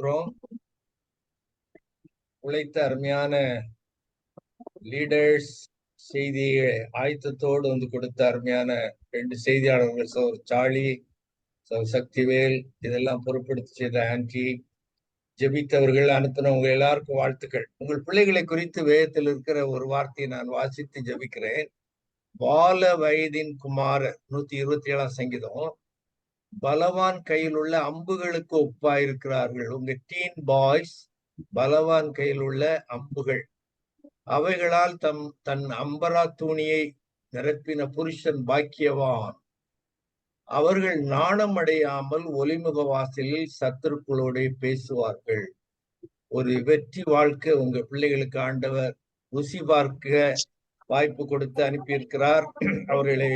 இருக்கிறோம். உழைத்த அருமையான லீடர்ஸ் செய்தியை ஆயத்தத்தோடு வந்து கொடுத்த அருமையான 2 செய்தியாளர்கள், சார்லி, சக்திவேல், இதெல்லாம் பொறுப்படுத்தி செய்த ஆன்டி, ஜெபித்தவர்கள், அனுப்பினவங்க எல்லாருக்கும் வாழ்த்துக்கள். உங்கள் பிள்ளைகளை குறித்து வேதத்தில் இருக்கிற ஒரு வார்த்தையை நான் வாசித்து ஜெபிக்கிறேன். பால வயதின் குமாரர், 127ஆம் சங்கீதம். பலவான் கையில் உள்ள அம்புகளுக்கு ஒப்பாயிருக்கிறார்கள். உங்க டீன் பாய்ஸ் பலவான் கையில் உள்ள அம்புகள், அவைகளால் தன் அம்பரா தூணியை நிரப்பின புருஷன் பாக்கியவான். அவர்கள் நாணம் அடையாமல் ஒலிமுக வாசலில் சத்துருக்களோட பேசுவார்கள். ஒரு வெற்றி வாழ்க்கை உங்க பிள்ளைகளுக்கு ஆண்டவர் ருசி பார்க்க வாய்ப்பு கொடுத்து அனுப்பியிருக்கிறார். அவர்களை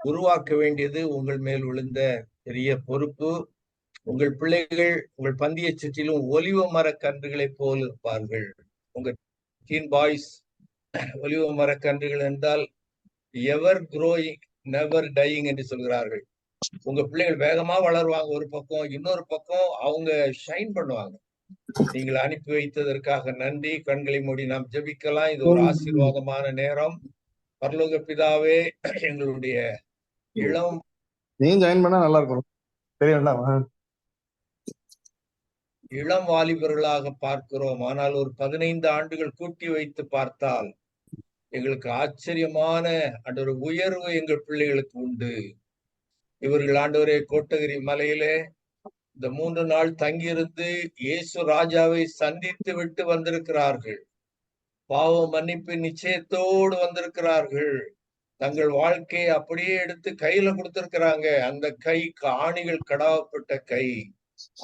உருவாக்க வேண்டியது உங்கள் மேல் விழுந்த பெரிய பொறுப்பு. உங்கள் பிள்ளைகள் உங்கள் பந்திய சுற்றிலும் ஒலிவ மர கன்றுகளை போல் இருப்பார்கள். உங்க டீன் பாய்ஸ் ஒலிவ மர கன்றுகள் என்றால் எவர் க்ரோயிங் நெவர் டையிங் என்று சொல்கிறார்கள். உங்க பிள்ளைகள் வேகமா வளருவாங்க ஒரு பக்கம், இன்னொரு பக்கம் அவங்க ஷைன் பண்ணுவாங்க. நீங்கள் அனுப்பி வைத்ததற்காக நன்றி. கண்களை மூடி நாம் ஜெபிக்கலாம். இது ஒரு ஆசீர்வாதமான நேரம். பரலோக பிதாவே, எங்களுடைய இளம் ஜாயின் பண்ணா நல்லா இருக்கும். இளம் வாலிபர்களாக பார்க்கிறோம். ஆனால் ஒரு 15 ஆண்டுகள் கூட்டி வைத்து பார்த்தால் எங்களுக்கு ஆச்சரியமான ஒரு உயர்வு எங்கள் பிள்ளைகளுக்கு உண்டு. இவர்கள் ஆண்டவரே கோட்டகிரி மலையிலே இந்த 3 நாள் தங்கியிருந்து இயேசு ராஜாவை சந்தித்து விட்டு வந்திருக்கிறார்கள். பாவ மன்னிப்பு நிச்சயத்தோடு வந்திருக்கிறார்கள். தங்கள் வாழ்க்கையை அப்படியே எடுத்து கையில கொடுத்திருக்கிறாங்க. அந்த கை ஆணிகள் கடாவப்பட்ட கை,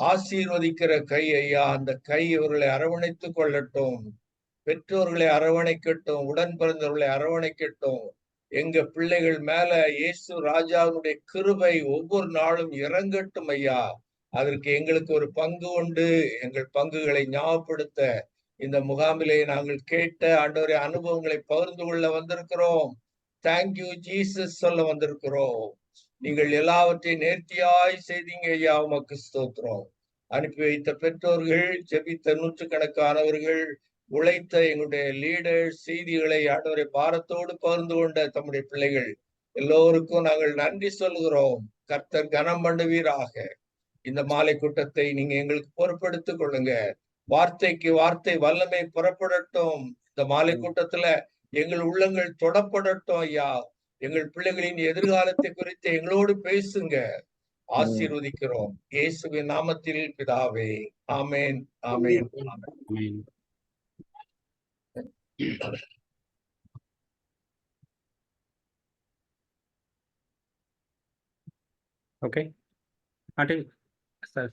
ஆசீர்வதிக்கிற கை. ஐயா, அந்த கை இவர்களை அரவணைத்துக் கொள்ளட்டும். பெற்றோர்களை அரவணைக்கட்டும், உடன் பிறந்தவர்களை அரவணைக்கட்டும். எங்க பிள்ளைகள் மேல இயேசு ராஜாவுடைய கிருபை ஒவ்வொரு நாளும் இறங்கட்டும் ஐயா. அதற்கு எங்களுக்கு ஒரு பங்கு உண்டு. எங்கள் பங்குகளை ஞாபகப்படுத்த இந்த முகாமிலே நாங்கள் கேட்ட ஆண்டவரே அனுபவங்களை பகிர்ந்து கொள்ள வந்திருக்கிறோம். தேங்க்யூ ஜீசஸ் சொல்ல வந்திருக்கிறோம். நீங்கள் எல்லாவற்றையும் நேர்த்தியாய் செய்தீங்க ஐயா, உமக்கு ஸ்தோத்திரம். அனுப்பி வைத்த பெற்றோர்கள், ஜெபித்த நூற்றுக்கணக்கானவர்கள், உழைத்த எங்களுடைய லீடர், செய்திகளை ஆண்டவரை பாரத்தோடு பகிர்ந்து கொண்ட தம்முடைய பிள்ளைகள் எல்லோருக்கும் நாங்கள் நன்றி சொல்கிறோம். கர்த்தர் கனம் பண்ணுவீராக. இந்த மாலை கூட்டத்தை நீங்க எங்களுக்கு பொறுப்படுத்திக் கொள்ளுங்க. வார்த்தைக்கு வார்த்தை வல்லமை புறப்படட்டும். இந்த மாலை கூட்டத்துல எங்கள் உள்ளங்கள் தொடப்படட்டும் ஐயா. எங்கள் பிள்ளைகளின் எதிர்காலத்தை குறித்து எங்களோடு பேசுங்க. ஆசீர்வதிக்கிறோம் இயேசுவின் நாமத்தில் பிதாவே, ஆமேன், ஆமேன், ஆமேன். Okay. Until sir.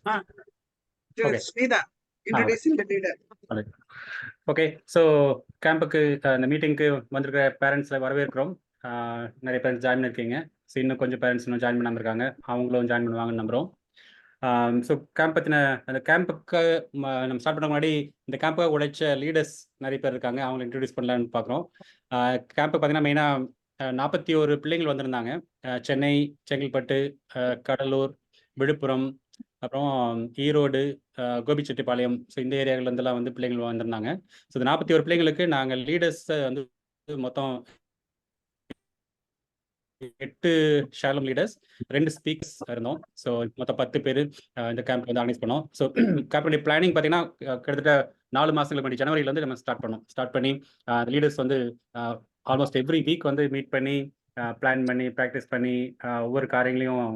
Smita, introducing the leader. Okay, so கேம்புக்கு இந்த மீட்டிங்க்கு வந்திருக்கிற பேரண்ட்ஸில் வரவேற்கிறோம். நிறைய பேரண்ட்ஸ் ஜாயின் பண்ணியிருக்கீங்க. ஸோ இன்னும் கொஞ்சம் பேரண்ட்ஸ் இன்னும் ஜாயின் பண்ணாமல் இருக்காங்க. அவங்களும் ஜாயின் பண்ணுவாங்கன்னு நம்புகிறோம். ஸோ கேம்ப் பற்றின அந்த கேம்புக்கு நம்ம ஸ்டார்ட் பண்ண முன்னாடி இந்த கேம்புக்கு உழைச்ச லீடர்ஸ் நிறைய பேர் இருக்காங்க. அவங்களை இன்ட்ரடியூஸ் பண்ணலான்னு பார்க்குறோம். கேம்புக்கு பார்த்தீங்கன்னா மெயினாக 41 பிள்ளைங்கள் வந்திருந்தாங்க. சென்னை, செங்கல்பட்டு, கடலூர், விழுப்புரம், அப்புறம் ஈரோடு, கோபிச்செட்டிப்பாளையம், ஸோ இந்த ஏரியாவிலேருந்துலாம் வந்து பிள்ளைங்கள் வந்திருந்தாங்க. ஸோ இந்த 41 பிள்ளைங்களுக்கு நாங்கள் லீடர்ஸை வந்து மொத்தம் 8 ஷாலம் லீடர்ஸ், 2 ஸ்பீக்கர்ஸ் இருந்தோம். ஸோ மொத்தம் 10 பேர் இந்த கேம்ப் வந்து ஆர்கனைஸ் பண்ணோம். ஸோ கேம்புடைய பிளானிங் பார்த்தீங்கன்னா கிட்டத்தட்ட 4 மாதங்களுக்கு முன்னாடி ஜனவரியிலேருந்து நம்ம ஸ்டார்ட் பண்ணி லீடர்ஸ் வந்து ஆல்மோஸ்ட் எவ்ரி வீக் வந்து மீட் பண்ணி பிளான் பண்ணி ப்ராக்டிஸ் பண்ணி ஒவ்வொரு காரியங்களையும்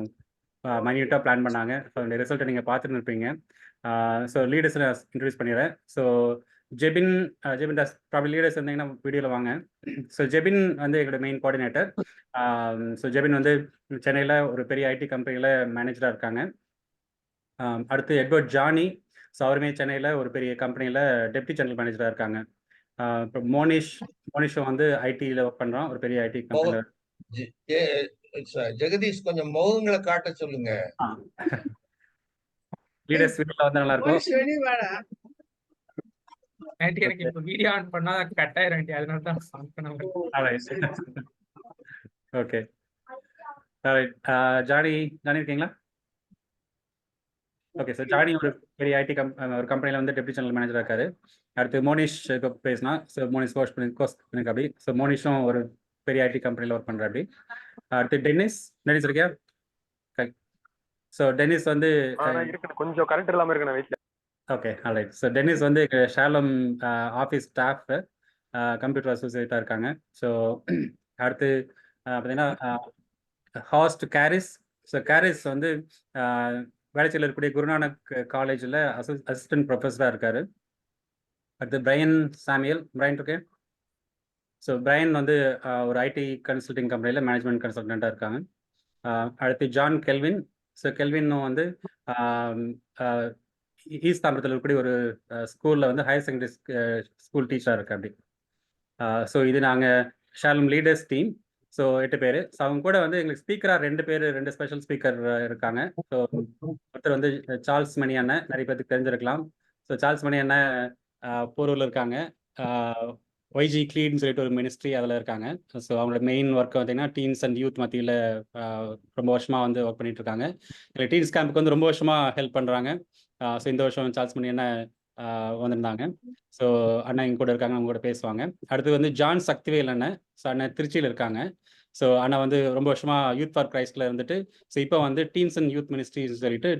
மைன்யூட்டாக பிளான் பண்ணாங்க. ஸோ அந்த ரிசல்ட்டை நீங்கள் பார்த்துட்டு இருப்பீங்க. ஸோ லீடர்ஸ் நான் இன்ட்ரடியூஸ் பண்ணிடுறேன். So Jebin Das problem leaders இருந்தீங்கன்னா வீடியோவில் வாங்க. ஸோ ஜெபின் வந்து எங்களோட மெயின் கோஆர்டினேட்டர். ஸோ ஜெபின் வந்து சென்னையில் ஒரு பெரிய ஐடி கம்பெனியில் மேனேஜராக இருக்காங்க. அடுத்து எட்வர்ட் ஜானி, ஸோ அவருமே சென்னையில் ஒரு பெரிய கம்பெனியில் டெப்டி ஜெனரல் மேனேஜராக இருக்காங்க. இப்போ மோனிஷும் வந்து ஐடியில் ஒர்க் பண்ணுறான், ஒரு பெரிய ஐடி கம்பெனியில். ஜெகதீஷ், கொஞ்சம் முகங்களை காட்ட சொல்லுங்க. லீடர்ஸ் வீடியோல வந்து நல்லா இருக்கும். எனக்கு இப்ப வீடியோ ஆன் பண்ணா கட் ஆயிரும், அதனால தான் ஆன் பண்ண. ஓகே, ஜானி இருக்கீங்களா? Okay sir. ஜானி ஒரு பெரிய ஐடி ஒரு கம்பெனியில் வந்து டெப்டி ஜெனரல் மேனேஜராக இருக்காரு. அடுத்து மோனிஷ் பேசினா. ஸோ மோனிஷ் கோர்ஸ் பண்ணிருக்காப்படி. ஸோ மோனிஷும் ஒரு பெரிய ஐடி கம்பெனியில் ஒர்க் பண்ணுறாப்படி. அடுத்து டென்னிஸ் இருக்கியா? ஸோ டென்னிஸ் வந்து கொஞ்சம் கரெக்ட் இல்லாமல் இருக்கு நான் வீட்டில். Okay alright. ஸோ டென்னிஸ் வந்து ஷாலம் ஆஃபீஸ் ஸ்டாஃப் கம்ப்யூட்டர் அசோசியேட்டாக இருக்காங்க. ஸோ அடுத்து பார்த்தீங்கன்னா ஹாஸ்ட் கேரிஸ். ஸோ கேரிஸ் வந்து வேளச்சேரியில் இருக்கக்கூடிய குருநானக் காலேஜில் அசிஸ்டன்ட் ப்ரொஃபஸராக இருக்காரு. அடுத்து பிரையன் சாமியல். பிரையன் இருக்கே. ஸோ பிரையன் வந்து ஒரு ஐடி கன்சல்டிங் கம்பெனியில் மேனேஜ்மெண்ட் கன்சல்டண்ட்டாக இருக்காங்க. அடுத்து ஜான் கெல்வின். ஸோ கெல்வின்னும் வந்து ஈஸ்ட் தாம்பரத்தில் இருக்கக்கூடிய ஒரு ஸ்கூலில் வந்து ஹையர் செகண்டரி ஸ்கூல் டீச்சராக இருக்கு அப்படி. ஸோ இது நாங்கள் ஷாலம் லீடர்ஸ் டீம். ஸோ 8 பேர். ஸோ அவங்க கூட வந்து எங்களுக்கு ஸ்பீக்கராக 2 ஸ்பெஷல் ஸ்பீக்கர் இருக்காங்க. ஸோ ஒருத்தர் வந்து சார்ல்ஸ் மணி அண்ணன், நிறைய பேருக்கு தெரிஞ்சிருக்கலாம். ஸோ சார்ல்ஸ் மணி அண்ணன் போரூரில் இருக்காங்க. ஒய்ஜி க்ளீன்னு சொல்லிட்டு ஒரு மினிஸ்ட்ரி அதில் இருக்காங்க. ஸோ அவங்களோட மெயின் ஒர்க் பார்த்தீங்கன்னா டீன்ஸ் அண்ட் யூத் மத்தியில் ரொம்ப வருஷமாக வந்து ஒர்க் பண்ணிட்டு இருக்காங்க. இல்லை டீன்ஸ் கேம்புக்கு வந்து ரொம்ப வருஷமாக ஹெல்ப் பண்ணுறாங்க. ஸோ இந்த வருஷம் சார்ல்ஸ் மணி அண்ணன் வந்திருந்தாங்க. ஸோ அண்ணன் எங்க கூட இருக்காங்க, அவங்க கூட பேசுவாங்க. அடுத்து வந்து ஜான் சக்திவேல் அண்ணன். ஸோ அண்ணன் திருச்சியில் இருக்காங்க. ஸோ அண்ணன் வந்து ரொம்ப வருஷமாக யூத் ஃபார் கிரைஸ்டில் இருந்துட்டு ஸோ இப்போ வந்து டீன்ஸ் அண்ட் யூத் மினிஸ்ட்ரின்னு சொல்லிட்டு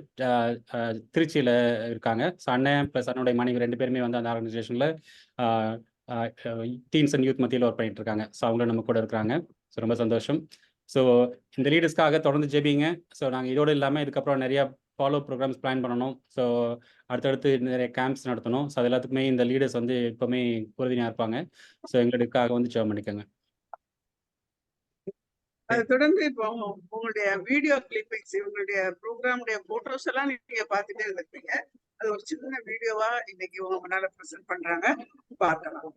திருச்சியில் இருக்காங்க. ஸோ அண்ணன் ப்ளஸ் அண்ணனுடைய மனைவி 2 பேருமே வந்து அந்த ஆர்கனைசேஷனில் டீன்ஸ் அண்ட் யூத் மத்தியில் ஒர்க் பண்ணிட்டு இருக்காங்க. ஸோ அவங்களும் நம்ம கூட இருக்கிறாங்க. ஸோ ரொம்ப சந்தோஷம். ஸோ இந்த லீடர்ஸ்க்காக தொடர்ந்து ஜெபிங்க. ஸோ நாங்கள் இதோடு இல்லாமல் இதுக்கப்புறம் நிறையா ஃபாலோ ப்ரோக்ராம்ஸ் பிளான் பண்ணணும். ஸோ அடுத்தடுத்து நிறைய கேம்ப்ஸ் நடத்தணும். ஸோ அது எல்லாத்துக்குமே இந்த லீடர்ஸ் வந்து எப்போவுமே உறுதுணையாக இருப்பாங்க. ஸோ எங்களுக்காக வந்து ஜெபம் பண்ணிக்கோங்க. அதை தொடர்ந்து இப்போ உங்களுடைய வீடியோ கிளிப்பிங்ஸ், உங்களுடைய ப்ரோக்ராமுடைய போட்டோஸ் எல்லாம் நீங்க பார்த்துட்டே இருந்திருப்பீங்க. அது ஒரு சின்ன வீடியோவா இன்னைக்கு உங்க முன்னால ப்ரெசென்ட் பண்றாங்க, பார்க்கலாம்.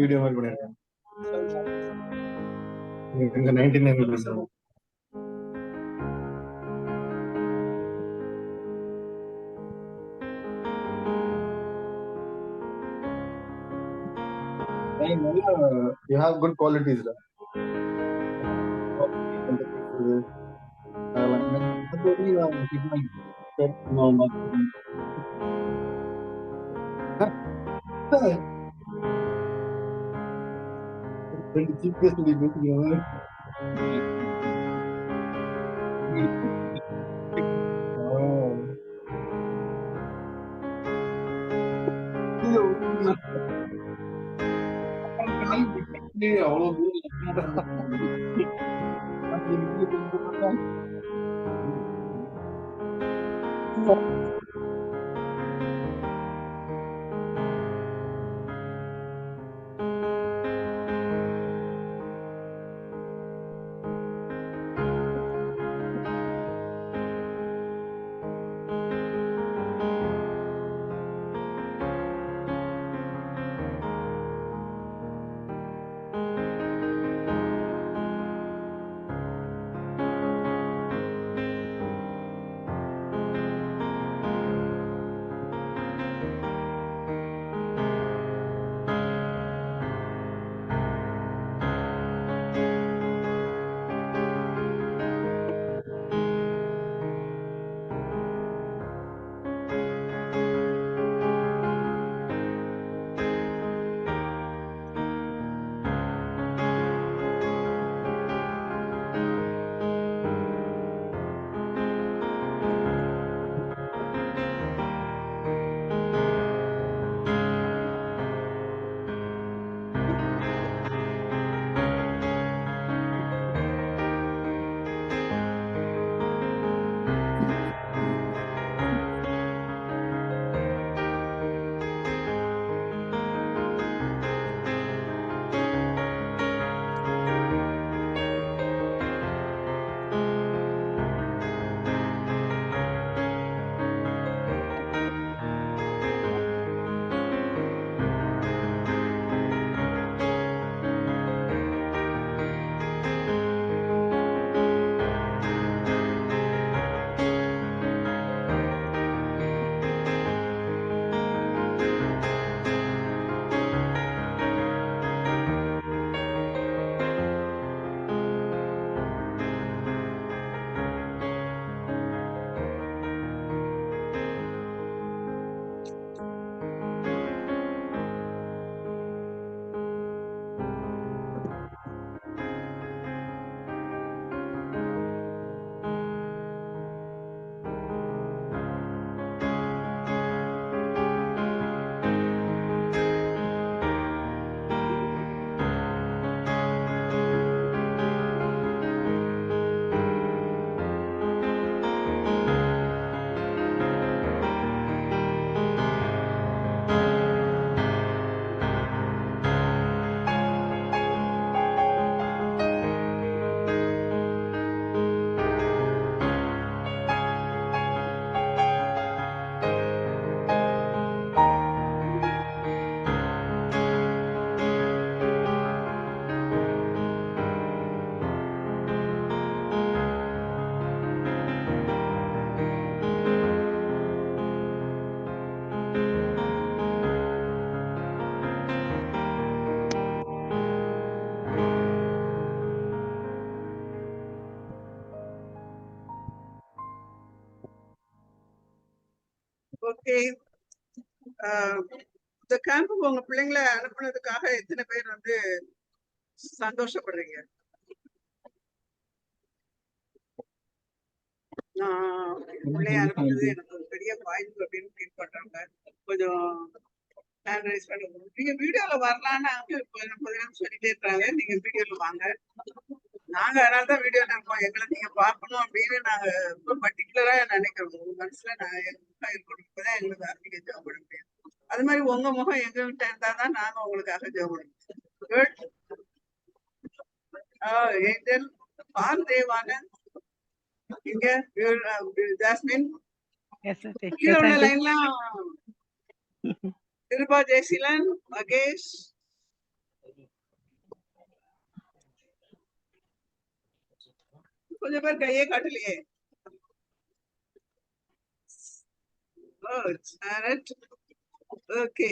வீடியோ மாதிரி பண்ணிருக்காங்க. இந்த 19 you have good qualities. Okay. இந்த கேம்புக்கு உங்க பிள்ளைங்களை அனுப்புனதுக்காக எத்தனை பேர் வந்து சந்தோஷப்படுறீங்க? நான் பிள்ளைய அனுப்புனது எனக்கு ஒரு பெரிய வாய்ப்பு அப்படின்னு ஃபீல் பண்றாங்க. கொஞ்சம் ஹேண்ட் ரைஸ் பண்ணுங்க. நீங்க வீடியோல வரலான்னு சொல்லிட்டே இருக்காங்க. நீங்க வீடியோல வாங்க. நாங்க அதனால தான் வீடியோல இருக்கோம். எங்களை நீங்க பார்க்கணும் அப்படின்னு நாங்க ரொம்ப பர்டிகுலரா நினைக்கிறோம். உங்க மனசுல நான் இருக்கணும். இப்பதான் எங்களுக்கு நீங்க ஜாப் பண்ண முடியும். அது மாதிரி உங்க முகம் எங்ககிட்ட இருந்தா தான் நாங்க உங்களுக்காக ஜாப் பண்ணுவோம். குட். ஏஞ்சல் தேவானந்த் இங்க ஜாஸ்மின் கீழே உள்ள லைன்லாம் கிருபா ஜெயசீலன் மகேஷ் கொஞ்சம் பேர் கையே காட்டலையே. Okay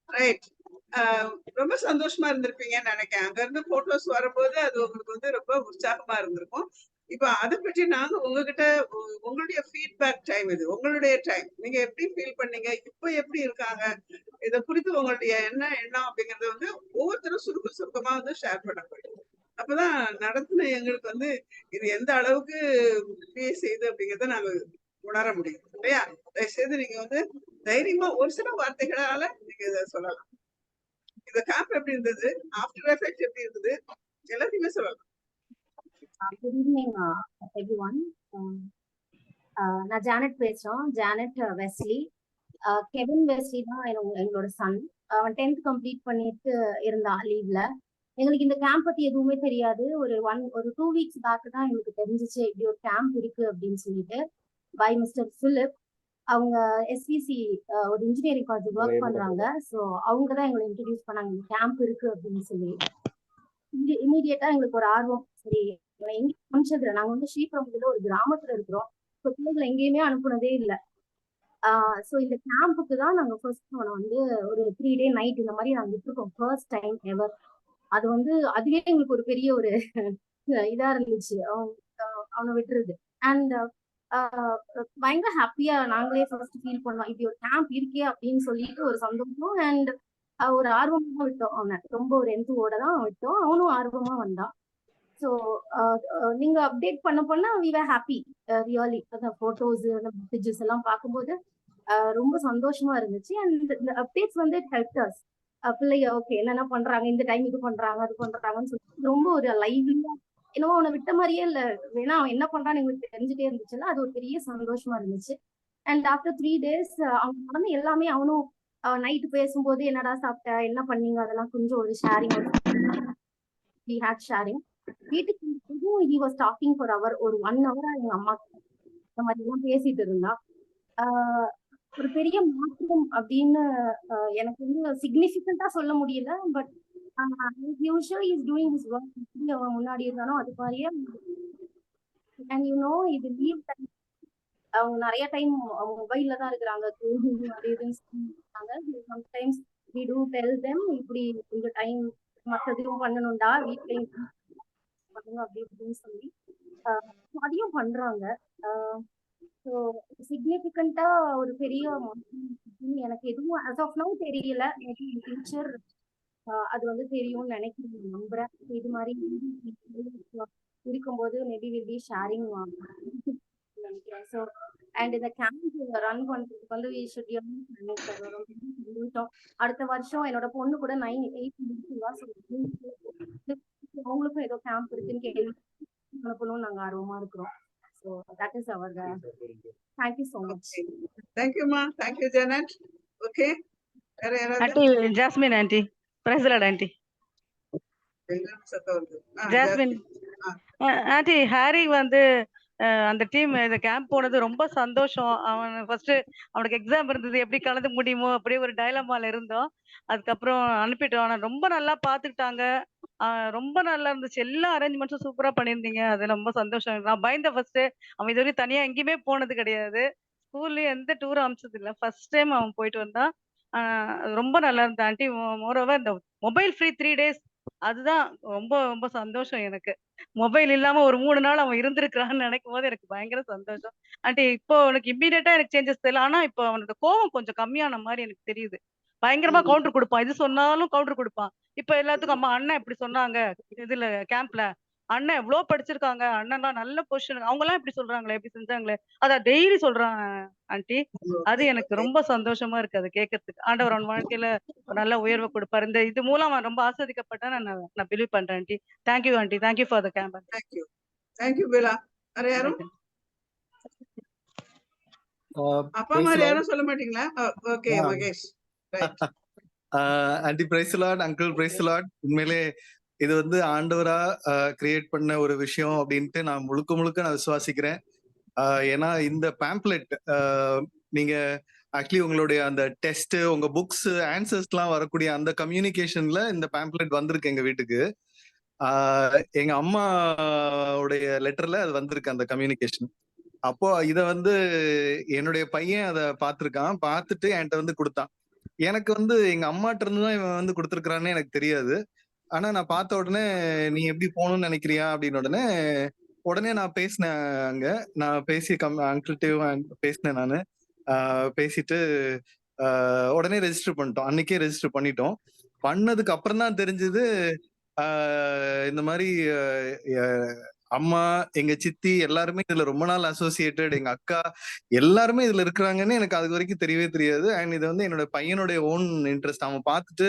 right. ரொம்ப சந்தோஷமா இருந்திருப்பீங்கன்னு நினைக்கிறேன். அங்க இருந்து போட்டோஸ் வரும்போது அது உங்களுக்கு வந்து ரொம்ப உற்சாகமா இருந்திருக்கும். இப்ப அதை பற்றி நாங்க உங்ககிட்ட உங்களுடைய ஃபீட்பேக் டைம் இது, உங்களுடைய டைம். நீங்க எப்படி ஃபீல் பண்ணீங்க, இப்ப எப்படி இருக்காங்க, இதை குறித்து உங்களுடைய எண்ணம் அப்படிங்கறது வந்து ஒவ்வொருத்தரும் சுருக்கமா வந்து ஷேர் பண்ண போறீங்க. அப்பதான் நடத்தின எங்களுக்கு வந்து இது எந்த அளவுக்கு செய்யுது அப்படிங்கறத நாங்க உணர முடியும் இல்லையா? தயவுசெய்து நீங்க வந்து தைரியமா ஒரு சில வார்த்தைகளால நீங்க இதை சொல்லலாம். இந்த கேம்ப் எப்படி இருந்தது, ஆஃப்டர் எஃபெக்ட் எப்படி இருந்தது, எல்லாத்தையுமே சொல்லலாம். Good evening everyone. நான் ஜானட் பேசுறோம். Janet Wesley. கெவின் வெஸ்லி தான் எங்களோட சன். அவன் 10th கம்ப்ளீட் பண்ணிட்டு இருந்தான் லீவ்ல. எங்களுக்கு இந்த கேம்ப் பத்தி எதுவுமே தெரியாது. ஒரு 2 வீக்ஸ் பேக் தான் எங்களுக்கு தெரிஞ்சிச்சு இப்படி ஒரு கேம்ப் இருக்கு அப்படின்னு சொல்லிட்டு பை மிஸ்டர் பிலிப். அவங்க எஸ்விசி ஒரு இன்ஜினியரிங் காலேஜ் ஒர்க் பண்றாங்க. ஸோ அவங்க தான் எங்களை இன்ட்ரடியூஸ் பண்ணாங்க இந்த கேம்ப் இருக்கு அப்படின்னு சொல்லி. இமீடியட்டா எங்களுக்கு ஒரு ஆர்வம். சரி எங்க அனுப்பிச்சது, நாங்க வந்து ஸ்ரீபெரும்புதூர்ல ஒரு கிராமத்துல இருக்கிறோம். ஸோ பிள்ளைங்களை எங்கேயுமே அனுப்புனதே இல்லை. ஸோ இந்த கேம்புக்கு தான் நாங்க ஃபர்ஸ்ட் அவனை வந்து ஒரு 3 day நைட் இந்த மாதிரி நாங்க விட்டுருக்கோம். First time ever. அது வந்து அதுவே எங்களுக்கு ஒரு பெரிய ஒரு இதா இருந்துச்சு அவனை விட்டுறது. அண்ட் பயங்கர ஹாப்பியா நாங்களே ஃபர்ஸ்ட் ஃபீல் பண்ணோம், இப்படி ஒரு கேம்ப் இருக்கே அப்படின்னு சொல்லிட்டு ஒரு சந்தோஷம் அண்ட் ஒரு ஆர்வமா விட்டோம். அவனை ரொம்ப ஒரு எந்தோட தான் விட்டோம். அவனும் ஆர்வமா வந்தான். ஸோ நீங்க அப்டேட் பண்ண வி வர் ஹாப்பி ரியலி. அந்த போட்டோஸ் அந்த மெசேஜஸ் எல்லாம் பார்க்கும்போது ரொம்ப சந்தோஷமா இருந்துச்சு. அண்ட் இந்த அப்டேட்ஸ் வந்து இட் ஹெல்ப்ட் அஸ். பிள்ளைங்க ஓகே என்னென்ன பண்றாங்க, இந்த டைம் இது பண்றாங்க அது பண்றாங்கன்னு சொல்லிட்டு ரொம்ப ஒரு லைவ்லியா என்னவோ அவனை விட்ட மாதிரியே இல்ல. வேணா அவன் என்ன பண்றான்னு எங்களுக்கு தெரிஞ்சுட்டே இருந்துச்சுன்னா அது ஒரு பெரிய சந்தோஷமா இருந்துச்சு. அண்ட் ஆஃப்டர் 3 days அவங்க நடந்து எல்லாமே அவனும் நைட்டு பேசும்போது என்னடா சாப்பிட்ட என்ன பண்ணீங்க அதெல்லாம் கொஞ்சம் ஒரு ஷேரிங் ஷேரிங். வீட்டுக்கு ஹி வாஸ் டாக்கிங் ஃபார் அவர் ஒரு 1 hour எங்க அம்மா இந்த மாதிரி எல்லாம் பேசிட்டு இருந்தா. ஒரு பெரிய மாற்றம் அப்படின்னு எனக்கு வந்து சிக்னிஃபிகண்டா சொல்ல முடியல. But usual is doing his work. எப்படி அவன் முன்னாடி இருந்தானோ அது மாதிரியே. அண்ட் இது லீவ் டைம் அவங்க நிறைய டைம் மொபைல்ல தான் இருக்கிறாங்க. அப்படி இதுன்னு சொல்லிட்டாங்க. Sometimes we do tell them இப்படி இந்த டைம் மற்றதையும் பண்ணணும்டா வீட்லயும் பண்ணுங்க அப்படி இப்படின்னு சொல்லி அதையும் பண்றாங்க. ஸோ சிக்னிஃபிகண்டா ஒரு பெரிய எனக்கு எதுவும் as of now தெரியல. மேபி இன் ஃபியூச்சர் அது வந்து தெரியும்னு நினைக்கிறேன், நம்புறேன். இது மாதிரி இருக்கும்போது மேபி வில் பி ஷேரிங் நினைக்கிறேன். ஸோ அண்ட் இந்த கேம்ப் ரன் பண்றதுக்கு வந்து சந்தோஷம். அடுத்த வருஷம் என்னோட பொண்ணு கூட 9th முடிச்சுவா. அவங்களுக்கும் ஏதோ கேம்ப் இருக்குன்னு கேள்வி அனுப்பணும்னு நாங்க ஆர்வமா இருக்கிறோம். So that is our thank you so much. Thank you ma. Thank you Janet. Okay. Aunty Jasmine aunty. Praise the Lord aunty. Jasmine. Aunty Harry வந்து அந்த டீம் இந்த கேம்ப் போனது ரொம்ப சந்தோஷம். அவன் ஃபர்ஸ்ட் அவனுக்கு எக்ஸாம் இருந்தது, எப்படி கலந்து முடியுமோ அப்படியே ஒரு டைலமால இருந்தோம். அதுக்கப்புறம் அனுப்பிட்டோம். ஆனா ரொம்ப நல்லா பாத்துக்கிட்டாங்க. ரொம்ப நல்லா இருந்துச்சு. எல்லா அரேஞ்ச்மெண்ட்ஸும் சூப்பரா பண்ணியிருந்தீங்க. அது ரொம்ப சந்தோஷம். நான் பயந்த ஃபர்ஸ்ட் அவன் இது வரைக்கும் தனியா எங்கேயுமே போனது கிடையாது. ஸ்கூல்லயும் எந்த டூரும் அனுப்பிச்சது இல்லை. ஃபர்ஸ்ட் டைம் அவன் போயிட்டு வந்தான். ரொம்ப நல்லா இருந்தா ஆண்டி. மோரோவர் இந்த மொபைல் ஃப்ரீ 3 days அதுதான் ரொம்ப ரொம்ப சந்தோஷம் எனக்கு. மொபைல் இல்லாம ஒரு 3 நாள் அவன் இருந்திருக்கிறான்னு நினைக்கும்போது எனக்கு பயங்கர சந்தோஷம். ஆன்ட்டி இப்போ எனக்கு இம்மீடியட்டா எனக்கு சேஞ்சஸ் தெரியல. ஆனா இப்போ அவனோட கோவம் கொஞ்சம் கம்மியான மாரி எனக்கு தெரியுது. பயங்கரமா கவுண்டர் குடுப்பான். இது சொன்னாலும் கவுண்டர் குடுப்பான். இப்ப எல்லாத்துக்கும் அம்மா அண்ணன் இப்படி சொன்னாங்க. இதுல கேம்ப்ல. அண்ணன் எவ்ளோ படிச்சிருக்காங்க. அண்ணன்லாம் நல்ல பொசிஷன். அவங்கலாம் இப்படி சொல்றாங்களே, இப்படி செஞ்சாங்களே. அத டெய்லி சொல்றான் ஆன்ட்டி. அது எனக்கு ரொம்ப சந்தோஷமா இருக்கு அத கேட்கறதுக்கு. ஆண்டவர் அவன் வாழ்க்கையில ஒரு நல்ல உயர்வு குடுப்பாரு. இது மூலம் அவன் ரொம்ப ஆஸ்வதிக்கப்பட்டான்னு நான் பிலீவ் பண்றேன் aunty. Thank you aunty. Thank you for the camp. Thank you thank you பிலா. வேற யாரும் அப்பா Praise மாதிரி the Lord. யாரும் சொல்ல மாட்டீங்களா? Okay Yeah. Mahesh. Right. Aunty praise Lord, uncle praise Lord. உண்மையிலே இது வந்து ஆண்டவரா கிரியேட் பண்ண ஒரு விஷயம் அப்படின்ட்டு நான் முழுக்க நான் விசுவாசிக்கிறேன். ஏன்னா இந்த பேம்ப்ளெட் நீங்க ஆக்சுவலி உங்களுடைய அந்த டெஸ்ட், உங்க புக்ஸ், ஆன்சர்ஸ்லாம் வரக்கூடிய அந்த கம்யூனிகேஷன்ல இந்த பேம்ப்ளெட் வந்திருக்கு எங்க வீட்டுக்கு. எங்க அம்மாவுடைய லெட்டர்ல அது வந்திருக்கு அந்த கம்யூனிகேஷன். அப்போ இத வந்து என்னுடைய பையன் அதை பார்த்திருக்கான். பார்த்துட்டு என்கிட்ட வந்து கொடுத்தான். எனக்கு வந்து எங்க அம்மாட்ட இருந்து தான் இவன் வந்து கொடுத்துருக்கான்னு எனக்கு தெரியாது. ஆனா நான் பார்த்த உடனே நீ எப்படி போகணும்னு நினைக்கிறியா அப்படின்னு உடனே நான் பேசினேன். அங்க நான் பேசி அங்கிள்கிட்டயும் பேசினேன். நானு பேசிட்டு உடனே ரெஜிஸ்டர் பண்ணிட்டோம். அன்னைக்கே ரெஜிஸ்டர் பண்ணிட்டோம். பண்ணதுக்கு அப்புறம் தான் தெரிஞ்சது இந்த மாதிரி அம்மா, எங்க சித்தி எல்லாருமே இதுல ரொம்ப நாள் அசோசியேட்டட், எங்க அக்கா எல்லாருமே இதுல இருக்கிறாங்கன்னு எனக்கு அது வரைக்கும் தெரியவே தெரியாது. அண்ட் இது வந்து என்னோட பையனுடைய ஓன் இன்ட்ரெஸ்ட். அவன் பார்த்துட்டு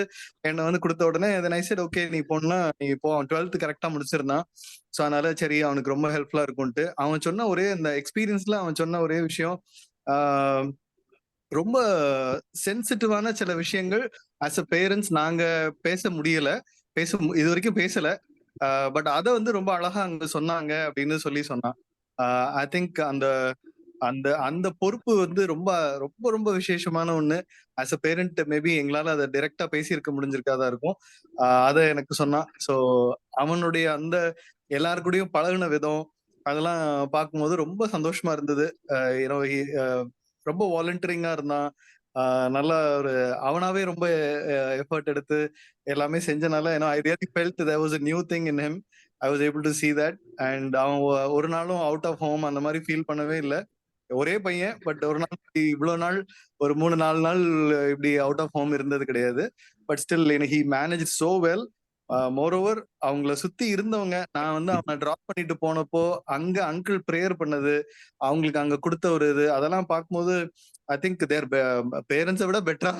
என்னை வந்து கொடுத்த உடனே ஐ செட் ஓகே நீ போனா நீ போ. அவன் 12th கரெக்டா முடிச்சிருந்தான். ஸோ அதனால சரி அவனுக்கு ரொம்ப ஹெல்ப்ஃபுல்லா இருக்கும்ட்டு அவன் சொன்ன ஒரே இந்த எக்ஸ்பீரியன்ஸ்ல அவன் சொன்ன ஒரே விஷயம், ரொம்ப சென்சிட்டிவான சில விஷயங்கள் ஆஸ் அ பேரண்ட்ஸ் நாங்க பேச முடியல, இது வரைக்கும் பேசல. பட் அதை வந்து ரொம்ப அழகா அங்க சொன்னாங்க அப்படின்னு சொன்னான். ஐ திங்க் அந்த அந்த அந்த பொறுப்பு வந்து ரொம்ப ரொம்ப ரொம்ப விசேஷமான ஒண்ணு. ஆஸ் அ பேரண்ட் மேபி எங்களால அதை டைரக்டா பேசியிருக்க முடிஞ்சிருக்காதா இருக்கும். அதை எனக்கு சொன்னான். ஸோ அவனுடைய அந்த எல்லாரு கூடயும் பழகுன விதம் அதெல்லாம் பார்க்கும்போது ரொம்ப சந்தோஷமா இருந்தது. ரொம்ப வாலண்டியரிங்கா இருந்தான். நல்ல ஒரு அவனாவே ரொம்ப எஃபர்ட் எடுத்து எல்லாமே செஞ்சனால I really felt there was a new thing in him. I was able to see that. And அவன் ஒரு நாளும் அவுட் ஆஃப் ஹோம் அந்த மாதிரி ஃபீல் பண்ணவே இல்லை. ஒரே பையன், பட் ஒரு நாள் இவ்வளவு நாள் ஒரு 3-4 நாள் இப்படி அவுட் ஆஃப் ஹோம் இருந்தது கிடையாது. But still he manage so well. Moreover அவங்கள சுத்தி இருந்தவங்க, நான் வந்து அவனை டிராப் பண்ணிட்டு போனப்போ அங்க அங்கிள் ப்ரேயர் பண்ணது, அவங்களுக்கு அங்க கொடுத்த ஒரு இது அதெல்லாம் பார்க்கும்போது ஐ திங்க் தேர் பேரண்ட்ஸை விட பெட்டரா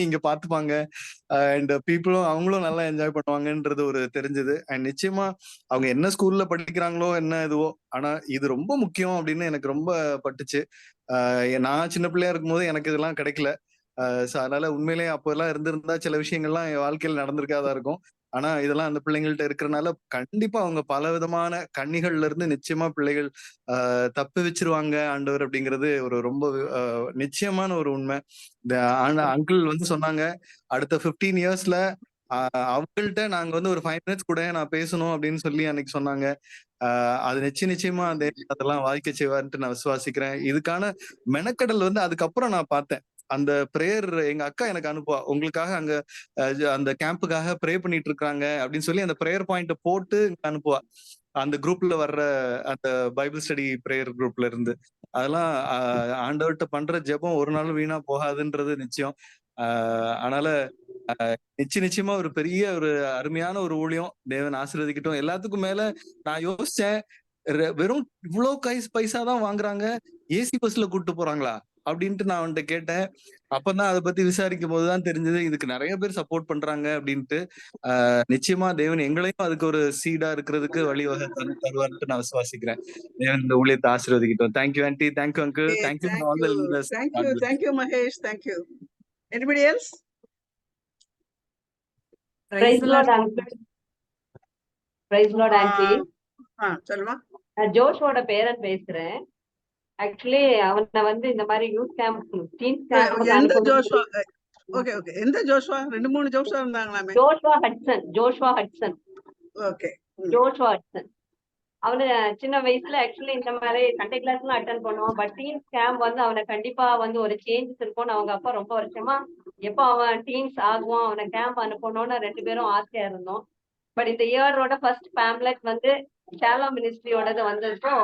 இங்க பாத்துப்பாங்க. அண்ட் பீப்புளும் அவங்களும் நல்லா என்ஜாய் பண்ணுவாங்கன்றது ஒரு தெரிஞ்சது. அண்ட் நிச்சயமா அவங்க என்ன ஸ்கூல்ல படிக்கிறாங்களோ என்ன இதுவோ, ஆனா இது ரொம்ப முக்கியம் அப்படின்னு எனக்கு ரொம்ப பட்டுச்சு. நான் சின்ன பிள்ளையா இருக்கும்போது எனக்கு இதெல்லாம் கிடைக்கல. ஸோ அதனால உண்மையிலேயே அப்போ எல்லாம் இருந்திருந்தா சில விஷயங்கள்லாம் என் வாழ்க்கையில் நடந்திருக்காதா இருக்கும். ஆனா இதெல்லாம் அந்த பிள்ளைங்கள்ட்ட இருக்கிறனால கண்டிப்பா அவங்க பல விதமான கண்ணிகள்ல இருந்து நிச்சயமா பிள்ளைகள் தப்பு வச்சிருவாங்க ஆண்டவர் அப்படிங்கிறது ஒரு ரொம்ப நிச்சயமான ஒரு உண்மை. இந்த அங்கிள் வந்து சொன்னாங்க அடுத்த 15 இயர்ஸ்ல அவங்கள்ட்ட நாங்க வந்து ஒரு 5 minutes கூட நான் பேசணும் அப்படின்னு சொல்லி அன்னைக்கு சொன்னாங்க. அது நிச்சயமா அதெல்லாம் வாழ்க்கை செய்வார்ன்ட்டு நான் விசுவாசிக்கிறேன். இதுக்கான மெனக்கடல் வந்து அதுக்கப்புறம் நான் பார்த்தேன். அந்த பிரேயர் எங்க அக்கா எனக்கு அனுப்புவா, உங்களுக்காக அங்க அந்த கேம்புக்காக ப்ரே பண்ணிட்டு இருக்காங்க அப்படின்னு சொல்லி அந்த பிரேயர் பாயிண்ட் போட்டு அனுப்புவா. அந்த குரூப்ல வர்ற அந்த பைபிள் ஸ்டடி பிரேயர் குரூப்ல இருந்து அதெல்லாம் ஆண்டவர்கிட்ட பண்ற ஜெபம் ஒரு நாள் வீணா போகாதுன்றது நிச்சயம். அதனால நிச்சயமா ஒரு பெரிய ஒரு அருமையான ஒரு ஊழியம். தேவன் ஆசீர்வதிக்கட்டும். எல்லாத்துக்கும் மேல நான் யோசிச்சேன், வெறும் இவ்வளவு பைசா தான் வாங்குறாங்க, ஏசி பஸ்ல கூட்டு போறாங்களா அப்படின்ட்டு நான் அவன்கிட்ட கேட்டேன். அப்பதான் அதை பத்தி விசாரிக்கும் போதுதான் தெரிஞ்சது இதுக்கு நிறைய பேர் சப்போர்ட் பண்றாங்க அப்படின்ட்டு. நிச்சயமா தேவன் எங்களையும் அதுக்கு ஒரு சீடா இருக்கிறதுக்கு வழிவகை தருவார்ன்ட்டு நான் விசுவாசிக்கிறேன். தேவன் இந்த ஊழியத்தை ஆசீர்வதிக்கட்டும். Thank you aunty, thank you uncle, thank you all the leaders. Thank you Mahesh, thank you. Anybody else? Praise the Lord, uncle. Praise the Lord, aunty. சொல்லுமா. நான் ஜோஷுவோட பேரன் பேசுறேன். ஆக்சுவலி அவனை வந்து இந்த மாதிரி யூத் கேம்ப், டீன்ஸ் கேம்ப். எந்த ஜோஷுவா? Okay okay. எந்த ஜோஷுவா? 2-3 ஜோஷுவா இருந்தாங்களாமே. Joshua Hudson. Okay. Joshua Hudson. அவனு சின்ன வயசுல ஆக்சுவலி இந்த மாதிரி சண்டே கிளாஸ் எல்லாம் அட்டன் பண்ணுவான். பட் டீன்ஸ் கேம்ப் வந்து அவனை கண்டிப்பா வந்து ஒரு சேஞ்சஸ் இருக்கும்னு அவங்க அப்பா ரொம்ப வருஷமா எப்போ அவன் டீன்ஸ் ஆகுவான் அவனை கேம்ப் அனுப்பணும்னு 2 பேரும் ஆசையா இருந்தோம். பட் இந்த இயரோட ஃபர்ஸ்ட் பேம்லெட் வந்து ஷாலோம் மினிஸ்ட்ரியோடது வந்தப்போ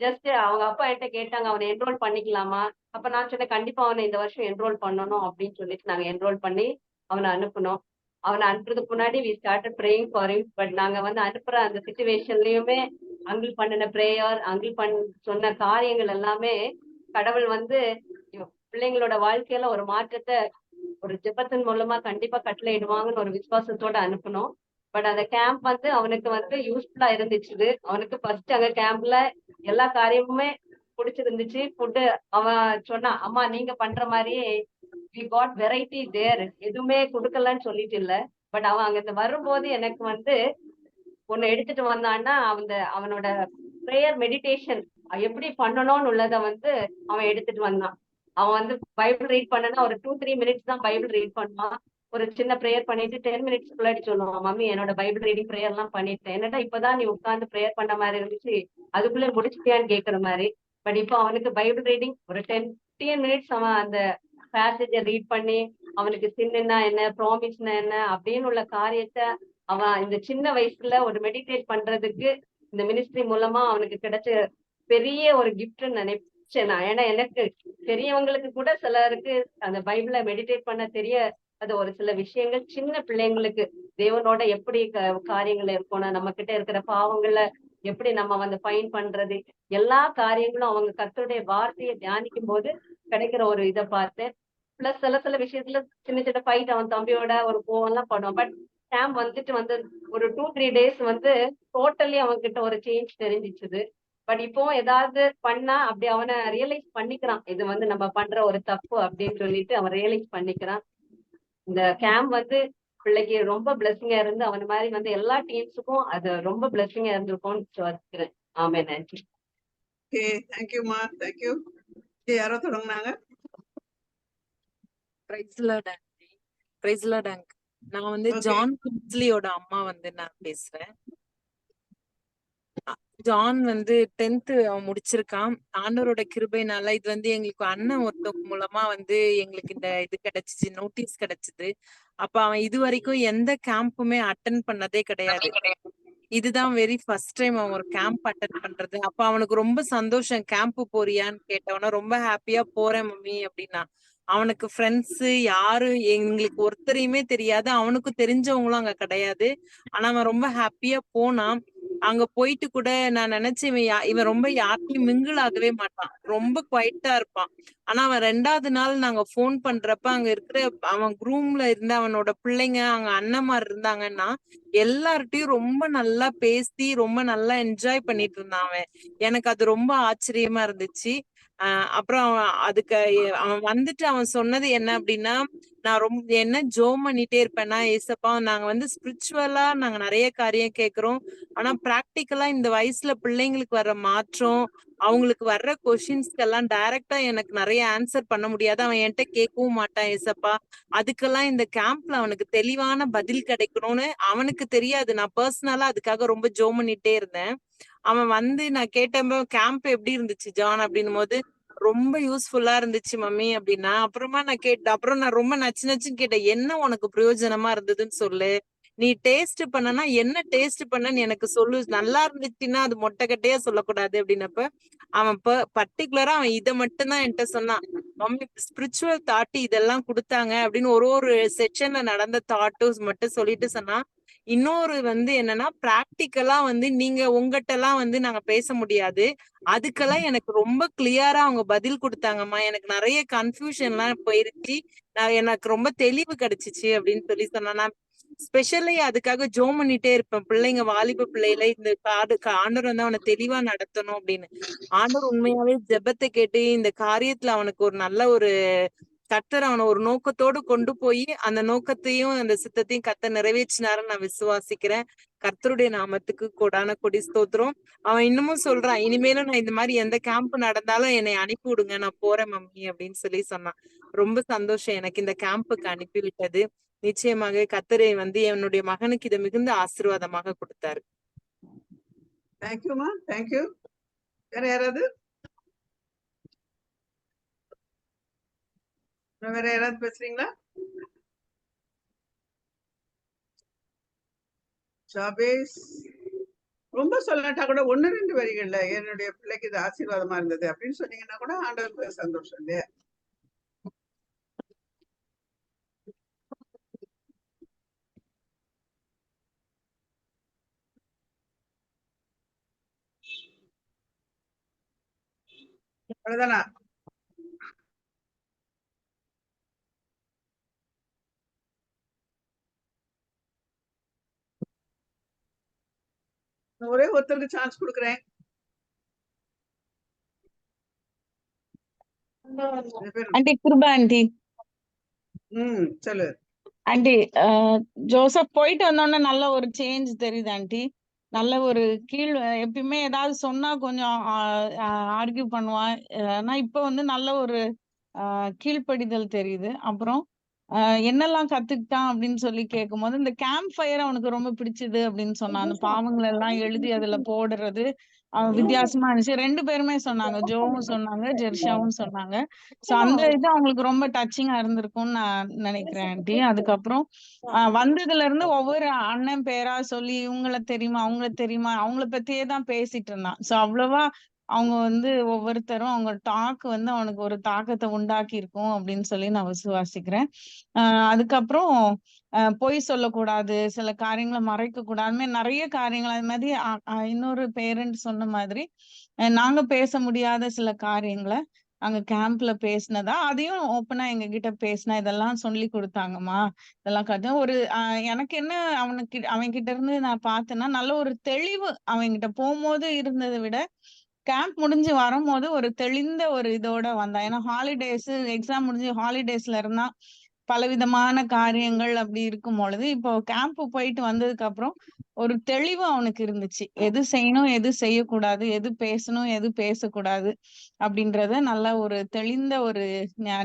ஜஸ்ட் அவங்க அப்பா என்கிட்ட கேட்டாங்க அவனை என்ரோல் பண்ணிக்கலாமா. அப்ப நான் சொன்னேன் கண்டிப்பா அவனை இந்த வருஷம் என்ரோல் பண்ணணும் அப்படின்னு சொல்லிட்டு நாங்க என்ரோல் பண்ணி அவனை அனுப்புனோம். அவனை அனுப்புறதுக்கு முன்னாடி we started praying for him. But நாங்க வந்து அனுப்புற அந்த சிச்சுவேஷன்லயுமே அங்கிள் பண்ணின பிரேயர், அங்கிள் சொன்ன காரியங்கள் எல்லாமே கடவுள் வந்து பிள்ளைங்களோட வாழ்க்கையில ஒரு மாற்றத்தை ஒரு ஜெபத்தின் மூலமா கண்டிப்பா கட்டளையிடுவாங்கன்னு ஒரு விசுவாசத்தோட அனுப்பணும். பட் அந்த கேம்ப் வந்து அவனுக்கு வந்து யூஸ்ஃபுல்லா இருந்துச்சு. அவனுக்கு ஃபர்ஸ்ட் அங்க கேம்ப்ல எல்லா காரியமுமே பிடிச்சிருந்துச்சு. ஃபுட்டு அவன் சொன்னான், அம்மா நீங்க பண்ற மாதிரியே வி காட் வெரைட்டி தேர், எதுவுமே கொடுக்கலன்னு சொல்லிட்டு இல்ல. பட் அவன் அங்க வரும்போது எனக்கு வந்து ஒண்ணு எடுத்துட்டு வந்தான்னா அவனோட ப்ரேயர் மெடிடேஷன் எப்படி பண்ணணும்னு உள்ளத வந்து அவன் எடுத்துட்டு வந்தான். அவன் வந்து பைபிள் ரீட் பண்ணனா ஒரு 2-3 மினிட்ஸ் தான் பைபிள் ரீட் பண்ணுவான். ஒரு சின்ன ப்ரேயர் பண்ணிட்டு 10 மினிட்ஸ் முன்னாடி சொல்லுவான், மம்மி என்னோட பைபிள் ரீடிங் ப்ரேயர் எல்லாம் பண்ணிட்டேன். என்னடா இப்பதான் நீ உட்கார்ந்து ப்ரேயர் பண்ண மாதிரி இருந்துச்சு, அதுக்குள்ளே முடிச்சிட்டியான்னு கேட்கிற மாதிரி. பட் இப்போ அவனுக்கு பைபிள் ரீடிங் ஒரு 10 மினிட்ஸ் அவன் அந்த பேசேஜை ரீட் பண்ணி அவனுக்கு சின்னா என்ன, ப்ராமிஸ்னா என்ன அப்படின்னு உள்ள காரியத்தை அவன் இந்த சின்ன வயசுல ஒரு மெடிடேட் பண்றதுக்கு இந்த மினிஸ்ட்ரி மூலமா அவனுக்கு கிடைச்ச பெரிய ஒரு கிஃப்ட்னு நினைச்சேன் நான். ஏன்னா எனக்கு பெரியவங்களுக்கு கூட சிலருக்கு அந்த பைபிளை மெடிடேட் பண்ண தெரிய அது ஒரு சில விஷயங்கள் சின்ன பிள்ளைங்களுக்கு தேவனோட எப்படி காரியங்கள் இருக்கணும், நம்ம கிட்ட இருக்கிற பாவங்களை எப்படி நம்ம வந்து ஃபைன் பண்றது, எல்லா காரியங்களும் அவங்க கர்த்தருடைய வார்த்தையை தியானிக்கும் போது கிடைக்கிற ஒரு இதை பார்த்தேன். பிளஸ் சில விஷயத்துல சின்ன சின்ன ஃபைட் அவன் தம்பியோட ஒரு கோவம்லாம் பண்ணுவான். பட் கேம்ப் வந்துட்டு வந்து ஒரு 2-3 டேஸ் வந்து டோட்டலி அவன் கிட்ட ஒரு சேஞ்ச் தெரிஞ்சிச்சுது. பட் இப்போ ஏதாவது பண்ணா அப்படி அவனை ரியலைஸ் பண்ணிக்கிறான், இது வந்து நம்ம பண்ற ஒரு தப்பு அப்படின்னு சொல்லிட்டு அவன் ரியலைஸ் பண்ணிக்கிறான். இந்த கேம்ப் வந்து பிள்ளைக்கு ரொம்ப பிளஸிங்கா இருந்து அவன் மாதிரி வந்து எல்லா டீம்ஸுக்கும் அது ரொம்ப பிளஸிங்கா இருந்திருக்கும்னு வச்சுக்கிறேன். ஆமே, நன்றி. ஓகே, தேங்க்யூமா, தேங்க்யூ. யாரோ தொடங்கினாங்க. நான் வந்து ஜான் கிங்ஸ்லியோட அம்மா வந்து நான் பேசுறேன். ஜான் வந்து 10th அவன் முடிச்சிருக்கான். ஆண்டவரோட கிருபையினால இது வந்து எங்களுக்கு அண்ணன் ஒருத்தவங்க மூலமா வந்து எங்களுக்கு இந்த இது கிடைச்சிச்சு, நோட்டீஸ் கிடைச்சது. அப்ப அவன் இது வரைக்கும் எந்த கேம்புமே அட்டன் பண்ணதே கிடையாது. இதுதான் வெரி ஃபர்ஸ்ட் டைம் அவன் ஒரு கேம்ப் அட்டன் பண்றது. அப்ப அவனுக்கு ரொம்ப சந்தோஷம். கேம்ப் போறியான்னு கேட்டவன ரொம்ப ஹாப்பியா போறேன் மம்மி அப்படின்னா. அவனுக்கு ஃப்ரெண்ட்ஸ் யாரும் எங்களுக்கு ஒருத்தரையுமே தெரியாது, அவனுக்கு தெரிஞ்சவங்களும் அங்க கிடையாது. ஆனா அவன் ரொம்ப ஹாப்பியா போனான். அங்க போயிட்டு கூட நான் நினைச்சேன் இவன் ரொம்ப யார்கிட்டயும் மிங்கிள் ஆகவே மாட்டான், ரொம்ப குவைட்டா இருப்பான். ஆனா அவன் 2வது நாள் நாங்க போன் பண்றப்ப அங்க இருக்கிற அவன் ரூம்ல இருந்த அவனோட பிள்ளைங்க அங்க அண்ணன்மார் இருந்தாங்கன்னா எல்லார்ட்டையும் ரொம்ப நல்லா பேசி ரொம்ப நல்லா என்ஜாய் பண்ணிட்டு இருந்தான் அவன். எனக்கு அது ரொம்ப ஆச்சரியமா இருந்துச்சு. அப்புறம் அவன் வந்துட்டு அவன் சொன்னது என்ன அப்படின்னா, நான் ரொம்ப என்ன ஜோம் பண்ணிட்டே இருப்பேன்னா, ஏசப்பா நாங்க வந்து ஸ்பிரிச்சுவலா நாங்க நிறைய காரியம் கேட்கிறோம். ஆனா பிராக்டிக்கலா இந்த வயசுல பிள்ளைங்களுக்கு வர்ற மாற்றம், அவங்களுக்கு வர்ற கொஸ்டின்ஸ்க்கு எல்லாம் டைரக்டா எனக்கு நிறைய ஆன்சர் பண்ண முடியாது. அவன் என்கிட்ட கேட்கவும் மாட்டான் ஏசப்பா. அதுக்கெல்லாம் இந்த கேம்ப்ல அவனுக்கு தெளிவான பதில் கிடைக்கணும்னு அவனுக்கு தெரியாது. நான் பர்சனலா அதுக்காக ரொம்ப ஜோம் பண்ணிட்டே இருந்தேன். அவன் வந்து நான் கேட்டப்ப கேம்ப் எப்படி இருந்துச்சு ஜான் அப்படின்னும் போது ரொம்ப யூஸ்ஃபுல்லா இருந்துச்சு மம்மி அப்படின்னா. அப்புறமா நான் கேட்டேன், அப்புறம் நான் ரொம்ப நச்சுன்னு கேட்டேன், என்ன உனக்கு பிரயோஜனமா இருந்ததுன்னு சொல்லு, நீ டேஸ்ட் பண்ணனா என்ன டேஸ்ட் பண்ணன்னு எனக்கு சொல்லு, நல்லா இருந்துச்சுன்னா அது மொட்டைக்கட்டையா சொல்லக்கூடாது அப்படின்னப்ப அவன் பர்டிகுலரா அவன் இதை மட்டும்தான் என்கிட்ட சொன்னான். மம்மி ஸ்பிரிச்சுவல் தாட் இதெல்லாம் கொடுத்தாங்க அப்படின்னு ஒரு செக்ஷன்ல நடந்த தாட்டும் மட்டும் சொல்லிட்டு சொன்னான். இன்னொரு வந்து என்னன்னா பிராக்டிக்கலா வந்து நீங்க உங்ககிட்ட எல்லாம் வந்து நாங்க பேச முடியாது, அதுக்கெல்லாம் எனக்கு ரொம்ப கிளியரா அவங்க பதில் கொடுத்தாங்கம்மா. எனக்கு நிறைய கன்ஃபியூஷன் எல்லாம் போயிருச்சு, எனக்கு ரொம்ப தெளிவு கிடைச்சிச்சு அப்படின்னு சொல்லி சொன்னா. நான் ஸ்பெஷலி அதுக்காக ஜோம் பண்ணிட்டே இருப்பேன், பிள்ளைங்க வாலிப பிள்ளைல இந்த ஆண்டவர் வந்து அவனை தெளிவா நடத்தணும் அப்படின்னு. ஆண்டவர் உண்மையாவே ஜெபத்தை கேட்டு இந்த காரியத்துல அவனுக்கு ஒரு நல்ல ஒரு கர்த்தர் அவனை ஒரு நோக்கத்தோடு கொண்டு போய் அந்த நோக்கத்தையும் அந்த சித்தத்தையும் கர்த்தர் நிறைவேற்றினாருன்னு நான் விசுவாசிக்கிறேன். கர்த்தருடைய நாமத்துக்கு கொடான கொடி ஸ்தோத்திரம். அவன் இன்னமும் சொல்றான், இனிமேலும் நான் இந்த மாதிரி எந்த கேம்ப் நடந்தாலும் என்னை அனுப்பி விடுங்க, நான் போறேன் மம்மி அப்படின்னு சொல்லி சொன்னான். ரொம்ப சந்தோஷம் எனக்கு இந்த கேம்புக்கு அனுப்பி விட்டது. நிச்சயமாக கர்த்தரை வந்து என்னுடைய மகனுக்கு இதை மிகுந்த ஆசீர்வாதமாக கொடுத்தாரு. தேங்க்யூமா, தேங்க்யூ. வேற யாராவது பேசுறீங்களா? ஜாபேஸ் ரொம்ப சொல்லாட்டா கூட 1-2 வரிகள்ல என்னுடைய பிள்ளைக்கு இது ஆசீர்வாதமா இருந்தது அப்படின்னு சொன்னீங்கன்னா கூட ஆண்டவருக்கு சந்தோஷம் இல்லையா? அவ்வளவுதானா? ஒரே ஒருத்தருக்கு சான்ஸ் கொடுக்குறேன். ஆண்டி கிருபா ஆண்டி சொல்லு. ஆண்டி ஜோசப் போயிட்டு வந்தோடனே நல்ல ஒரு சேஞ்ச் தெரியுது ஆண்டி. நல்ல ஒரு கீழ் எப்பயுமே ஏதாவது சொன்னா கொஞ்சம் ஆர்கியூ பண்ணுவான். ஆனா இப்ப வந்து நல்ல ஒரு கீழ்ப்படிதல் தெரியுது. அப்புறம் என்னெல்லாம் கத்துக்கிட்டான் அப்படின்னு சொல்லி கேட்கும்போது இந்த கேம்ப் ஃபயர் அவனுக்கு ரொம்ப பிடிச்சது அப்படின்னு சொன்னான். அந்த பாவங்களை எல்லாம் எழுதி அதுல போடுறது வித்தியாசமா இருந்துச்சு. 2 பேருமே சொன்னாங்க, ஜோவும் சொன்னாங்க, ஜெர்ஷாவும் சொன்னாங்க. சோ அந்த இது அவங்களுக்கு ரொம்ப டச்சிங்கா இருந்திருக்கும்னு நான் நினைக்கிறேன் ஆண்டி. அதுக்கப்புறம் வந்ததுல இருந்து ஒவ்வொரு அண்ணன் பேரா சொல்லி இவங்கள தெரியுமா அவங்கள தெரியுமா அவங்கள பத்தியே தான் பேசிட்டு இருந்தான். சோ அவ்வளவா அவங்க வந்து ஒவ்வொருத்தரும் அவங்க டாக் வந்து அவனுக்கு ஒரு தாக்கத்தை உண்டாக்கி இருக்கும் அப்படின்னு சொல்லி நான் விசுவாசிக்கிறேன். அதுக்கப்புறம் பொய் சொல்லக்கூடாது, சில காரியங்களை மறைக்க கூடாதுமே நிறைய காரியங்கள். அது மாதிரி இன்னொரு பேரண்ட் சொன்ன மாதிரி நாங்க பேச முடியாத சில காரியங்களை அங்க கேம்ப்ல பேசினதா அதையும் ஓப்பனா எங்க கிட்ட பேசினா இதெல்லாம் சொல்லி கொடுத்தாங்கம்மா. இதெல்லாம் கதை ஒரு எனக்கு என்ன அவன் கிட்ட இருந்து நான் பார்த்தேன்னா நல்ல ஒரு தெளிவு அவன்கிட்ட போகும்போது இருந்ததை விட கேம்ப் முடிஞ்சு வரும்போது ஒரு தெளிந்த ஒரு இதோட வந்தான். ஏன்னா ஹாலிடேஸ் எக்ஸாம் முடிஞ்சு ஹாலிடேஸ்ல இருந்தா பலவிதமான காரியங்கள் அப்படி இருக்கும் பொழுது இப்போ கேம்ப் போயிட்டு வந்ததுக்கு அப்புறம் ஒரு தெளிவு அவனுக்கு இருந்துச்சு. எது செய்யணும் எது செய்யக்கூடாது, எது பேசணும் எது பேசக்கூடாது அப்படின்றத நல்ல ஒரு தெளிந்த ஒரு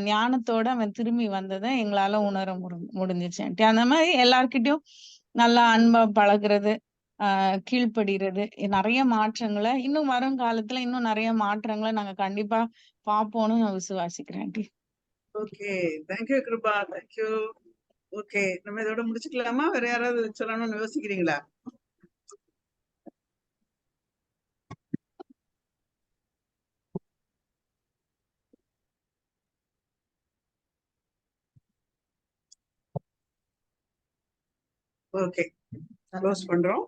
ஞானத்தோட அவன் திரும்பி வந்ததை எங்களால உணர முடிஞ்சிச்சு. அந்த மாதிரி எல்லார்கிட்டயும் நல்லா அன்பா பழகுறது, கீழ்ப்படுகிறது, நிறைய மாற்றங்களை இன்னும் வரும் காலத்துல இன்னும் நிறைய மாற்றங்களை நாங்க கண்டிப்பா பாப்போம்னு நான் விசுவாசிக்கிறேன். Okay, thank you Kiruba, thank you. Okay, நம்ம இதோட முடிச்சுக்கலாமா? வேற யாராவது சொல்லணும்னு யோசிக்கிறீங்களா? ஓகே, க்ளோஸ் பண்றோம்.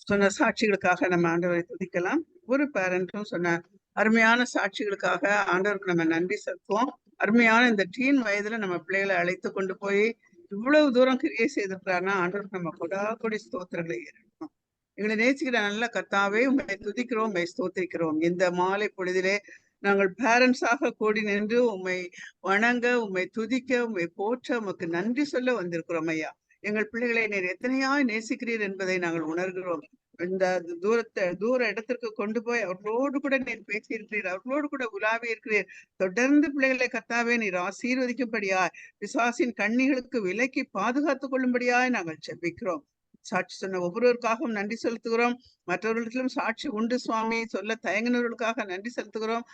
சொன்ன சாட்சிகளுக்காக நம்ம ஆண்டவரை துதிக்கலாம். ஒரு பேரண்ட்டும் சொன்ன அருமையான சாட்சிகளுக்காக ஆண்டவருக்கு நம்ம நன்றி செலுத்துவோம். அருமையான இந்த டீன் வயதுல நம்ம பிள்ளைகளை அழைத்து கொண்டு போய் இவ்வளவு தூரம் கிரியை செய்திருக்கிறாருன்னா ஆண்டவருக்கு நம்ம கொடி ஸ்தோத்திரங்களை ஏறணும். எங்களை நேசிக்கிற நல்ல கர்த்தாவே, உண்மை துதிக்கிறோம், உண்மை ஸ்தோத்திரிக்கிறோம். இந்த மாலை பொழுதிலே நாங்கள் பேரண்ட்ஸாக கூடி நின்று உண்மை வணங்க, உண்மை துதிக்க, உண்மை போற்ற உமக்கு நன்றி சொல்ல வந்திருக்கிறோம் ஐயா. எங்கள் பிள்ளைகளை நீர் எத்தனையாய் நேசிக்கிறீர் என்பதை நாங்கள் உணர்கிறோம். இந்த தூர இடத்திற்கு கொண்டு போய் அவர்களோடு கூட நீர் பேசியிருக்கிறீர், அவர்களோடு கூட உலாவி இருக்கிறீர். தொடர்ந்து பிள்ளைகளை கர்த்தாவே நீர் ஆசீர்வதிக்கும்படியாய், பிசாசின் கண்ணிகளுக்கு விலக்கி பாதுகாத்துக் கொள்ளும்படியாய் நாங்கள் ஜெபிக்கிறோம். சாட்சி சொன்ன ஒவ்வொருவருக்காகவும் நன்றி செலுத்துகிறோம். மற்றவர்களுக்கும் சாட்சி உண்டு சுவாமி சொல்ல தயங்கினவர்களுக்காக நன்றி செலுத்துகிறோம்.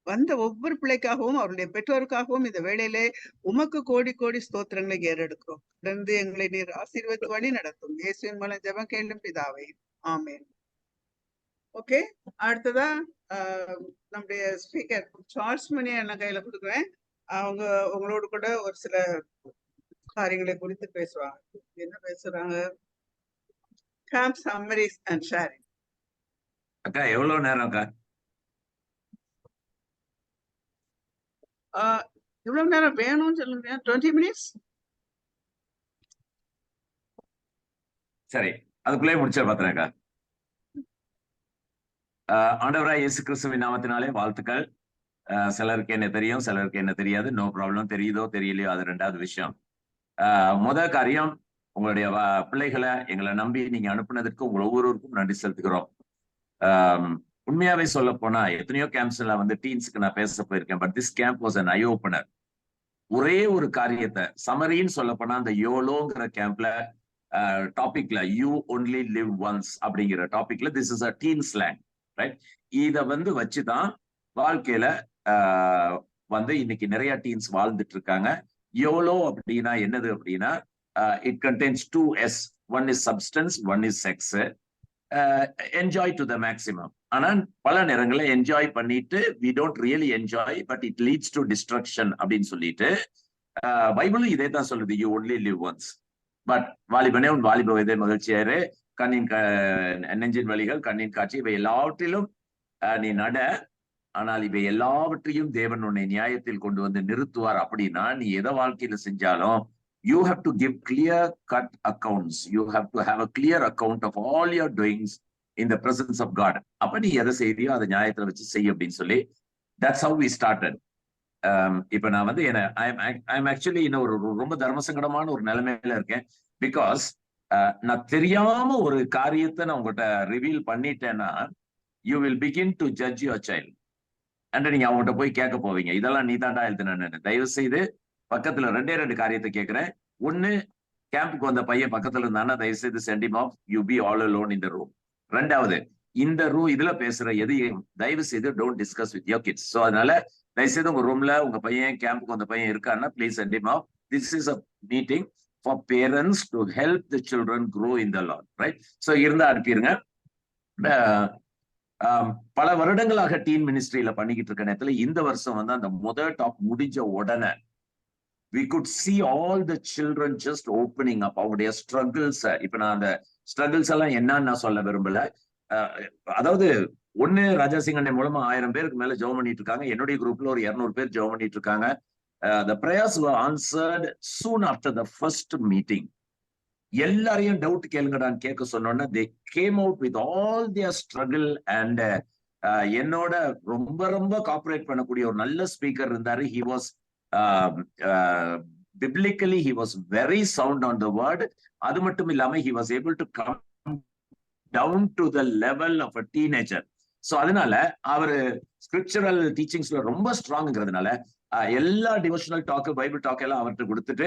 வந்த ஒவ்வொரு பிள்ளைக்காகவும் அவருடைய பெற்றோருக்காகவும் இந்த வேளையிலே உமக்கு கோடி கோடி ஸ்தோத்திரங்களை ஏறெடுக்கிறோம். தொடர்ந்து எங்களை நீர் ஆசீர்வதித்து வழி நடத்தும். இயேசுவின் மூலம் ஜெபம் கேளும் பிதாவே, ஆமென். ஓகே, அடுத்ததா நம்முடைய ஸ்பீக்கர் சார்ல்ஸ் மணி அண்ணன் கையில கொடுக்குறேன். அவங்க உங்களோடு கூட ஒரு சில காரியங்களை குறித்து பேசுவாங்க. என்ன பேசுறாங்க? Camp summaries and sharing. அக்கா எவ்வளவு நேரம் அக்கா? எவ்வளவு நேரம் வேணும்னு சொல்லுங்க. 20 minutes. சரி, அதுக்குள்ளே முடிச்ச பாத்துறேன்க்கா. ஆண்டவராய் இயேசு கிறிஸ்துவின் நாமத்தினாலே வாழ்த்துக்கள். சிலருக்கு என்ன தெரியும், சிலருக்கு என்ன தெரியாது. No problem. தெரியுதோ தெரியலையோ அது 2வது விஷயம். முதல் காரியம், உங்களுடைய பிள்ளைகளை எங்களை நம்பி நீங்க அனுப்புனதற்கு உங்கள் ஒவ்வொருவருக்கும் நன்றி செலுத்துகிறோம். உண்மையாவே சொல்ல போனா எத்தனையோ கேம்ப்ஸ்ல வந்து டீன்ஸுக்கு நான் பேச போயிருக்கேன். But this camp was an eye opener. ஒரே ஒரு காரியத்தை சமரின்னு சொல்ல போனா அந்த யோலோங்கிற கேம்ப்ல டாபிக்ல யூ ஒன்லி லிவ் ஒன்ஸ் அப்படிங்கிற டாபிக்ல this is a teen slang, right? இத வந்து வச்சுதான் வாழ்க்கையில வந்து இன்னைக்கு நிறைய டீன்ஸ் வாழ்ந்துட்டு இருக்காங்க. யோலோ அப்படின்னா என்னது அப்படின்னா It contains 2 S. One is substance, one is sex. Enjoy to the maximum. ஆனால் பல நேரங்களில் என்ஜாய் பண்ணிட்டு we don't really enjoy, but it leads to destruction அப்படின்னு சொல்லிட்டு பைபிளும் இதே தான் சொல்லுது, you only live once. But வாலிபனே உன் வாலிப வயதை மகிழ்ச்சியாரு, கண்ணின் நெஞ்சின் வழிகள், கண்ணின் காட்சி, இவை எல்லாவற்றிலும் நீ நட, ஆனால் இவை எல்லாவற்றையும் தேவன் உன்னை நியாயத்தில் கொண்டு வந்து நிறுத்துவார். அப்படின்னா நீ எதை வாழ்க்கையில செஞ்சாலும் you have to give clear cut accounts. You have to have a clear account of all your doings in the presence of God. அப்ப நீ எதை செய்தியோ அதை நியாயத்துல வச்சு செய்ய அப்படின்னு சொல்லி, that's how we started. இப்ப நான் வந்து I'm actually இன்னும் ஒரு ரொம்ப தர்மசங்கடமான ஒரு நிலைமையில இருக்கேன். பிகாஸ் நான் தெரியாம ஒரு காரியத்தை நான் உங்கள்கிட்ட ரிவீல் பண்ணிட்டேன்னா you will begin to judge your child. And நீங்க அவங்ககிட்ட போய் கேட்க போவீங்க, இதெல்லாம் நீ தாண்டா எழுதுனேன்னு. தயவு செய்து பக்கத்துல 2 காரியத்தை கேட்கிறேன். ஒண்ணு, கேம்புக்கு வந்த பையன் பக்கத்துல இருந்தானா தயவு செய்து send him off, you be all alone in the room. 2வது, இந்த இதுல பேசுற எதையும் தயவு செய்து don't discuss with your kids. So அதனால தயவு செய்து உங்க ரூம்ல உங்க பையன் கேம்புக்கு வந்த பையன் இருக்கான்னா please send him off. This is a meeting for parents to help the children grow in the Lord, right? So இருந்தா அனுப்பிடுங்க. பல வருடங்களாக டீன் மினிஸ்ட்ரியில பண்ணிக்கிட்டு இருக்க நேரத்துல இந்த வருஷம் வந்து அந்த முதல் டாப் முடிஞ்ச உடனே we could see all the children just opening up அவங்களுடைய ஸ்ட்ரகிள்ஸ். இப்ப நான் அந்த ஸ்ட்ரகிள்ஸ் எல்லாம் என்னன்னு நான் சொல்ல விரும்பல. அதாவது ஒண்ணு, ராஜாசிங்கண்ணே மூலமா 1000 பேருக்கு மேல ஜெபம் பண்ணிட்டு இருக்காங்க. என்னுடைய குரூப்ல ஒரு 200 பேர் ஜெபம் பண்ணிட்டு இருக்காங்க. the prayers were answered soon after the first meeting. எல்லாரையும் டவுட் கேளுங்கடான்னு கேட்க சொன்னோன்னா they came out with all their struggle. and என்னோட ரொம்ப ரொம்ப கோஆபரேட் பண்ணக்கூடிய ஒரு நல்ல ஸ்பீக்கர் இருந்தாரு. he was biblically he was very sound on the word. அது மட்டும் இல்லாம he was able to come down to the level of a teenager. so அதனால அவரு ஸ்கிரிப்சுரல் டீச்சிங்ஸ்ல ரொம்ப ஸ்ட்ராங்ங்கிறதுனால எல்லா டிவோஷனல் டாக், பைபிள் டாக் எல்லாம் அவர்கிட்ட கொடுத்துட்டு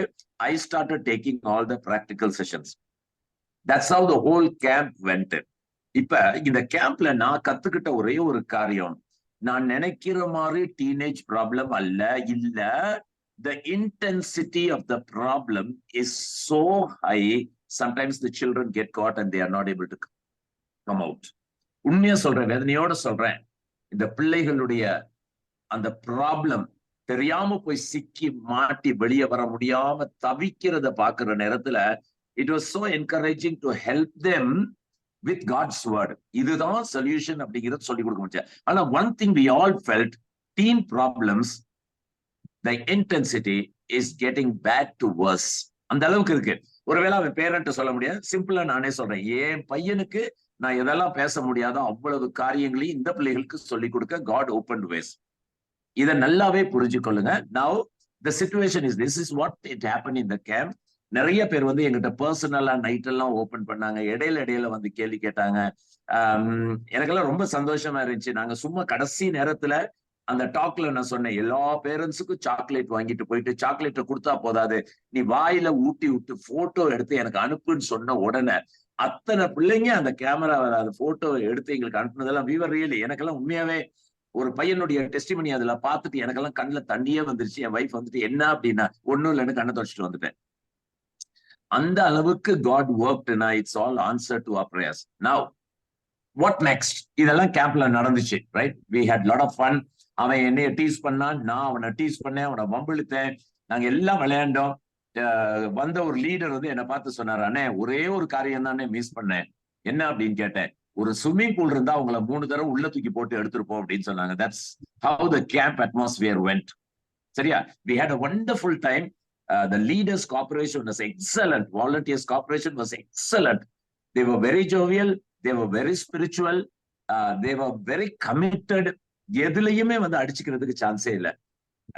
I started taking all the practical sessions. that's how the whole camp went. இப்ப இந்த கேம்ப்ல நான் கத்துக்கிட்ட ஒரே ஒரு காரியம், நான் நினைக்கிற மாதிரி டீனேஜ் ப்ராப்ளம் அல்ல. இல்ல, the intensity of the problem is so high, sometimes the children get caught and they are not able to come out. உண்மையா சொல்றேன், வேதனையோட சொல்றேன், இந்த பிள்ளைகளுடைய அந்த ப்ராப்ளம் தெரியாம போய் சிக்கி மாட்டி வெளியே வர முடியாம தவிக்கிறத பாக்குற நேரத்துல it was so encouraging to help them with God's word. இதுதான் சொல்யூஷன் அப்படிங்கிறது சொல்லி கொடுக்க முடியாது. ஆனா one thing we all felt, teen problems, the intensity is getting bad to worse. அந்த அளவுக்கு இருக்கு. ஒருவேளை அவன் பேரண்ட் சொல்ல முடியாது, சிம்பிளா நானே சொல்றேன், என் பையனுக்கு நான் எதெல்லாம் பேச முடியாதோ அவ்வளவு காரியங்களையும் இந்த பிள்ளைகளுக்கு சொல்லி கொடுக்க God opened ways. இதை நல்லாவே புரிஞ்சு கொள்ளுங்க. Now the situation is this is what it happened in the camp. நிறைய பேர் வந்து எங்கிட்ட பர்சனலா நைட் எல்லாம் ஓபன் பண்ணாங்க, இடையில வந்து கேள்வி கேட்டாங்க. எனக்கெல்லாம் ரொம்ப சந்தோஷமா இருந்துச்சு. நாங்க சும்மா கடைசி நேரத்துல அந்த டாக்ல நான் சொன்னேன், எல்லா பேரண்ட்ஸுக்கும் சாக்லேட் வாங்கிட்டு போயிட்டு, சாக்லேட்டை கொடுத்தா போதாது, நீ வாயில ஊட்டி விட்டு போட்டோ எடுத்து எனக்கு அனுப்புன்னு சொன்ன உடனே அத்தனை பிள்ளைங்க அந்த கேமரா அந்த போட்டோ எடுத்து எங்களுக்கு அனுப்புனதெல்லாம் we were really, எனக்கெல்லாம் உண்மையாவே ஒரு பையனுடைய டெஸ்டிமனி அதுல பார்த்துட்டு எனக்கெல்லாம் கண்ணுல தண்ணியே வந்துருச்சு. என் வைஃப் வந்துட்டு என்ன அப்படின்னா ஒன்னும் இல்லைன்னு கண்ணை தொடச்சிட்டு வந்துட்டேன். அந்த அளவுக்கு God worked and it's all answer to our prayers. Now what next? இதெல்லாம் கேம்ப்ல நடந்துச்சு, right? we had lot of fun. அவன் என்னைய டீஸ் பண்ணான், நான் அவனை டீஸ் பண்ணேன், அவனை வம்பிழுத்தேன், நாங்க எல்லாம் விளையாண்டோம். வந்த ஒரு லீடர் வந்து என்னை பார்த்து சொன்னாரு, அண்ணே ஒரே ஒரு காரியம் தானே மிஸ் பண்ணேன். என்ன அப்படின்னு கேட்டேன். ஒரு ஸ்விம்மிங் பூல் இருந்தா அவங்கள 3 தடவை உள்ள தூக்கி போட்டு எடுத்துருப்போம் அப்படின்னு சொன்னாங்க. that's how the camp atmosphere went. சரியா? we had a wonderful time. The leaders' cooperation was excellent. Volunteers' cooperation was excellent. They were very jovial. They were very spiritual. They were very committed. எதுலையுமே வந்து அடிச்சுக்கிறதுக்கு சான்ஸே இல்லை.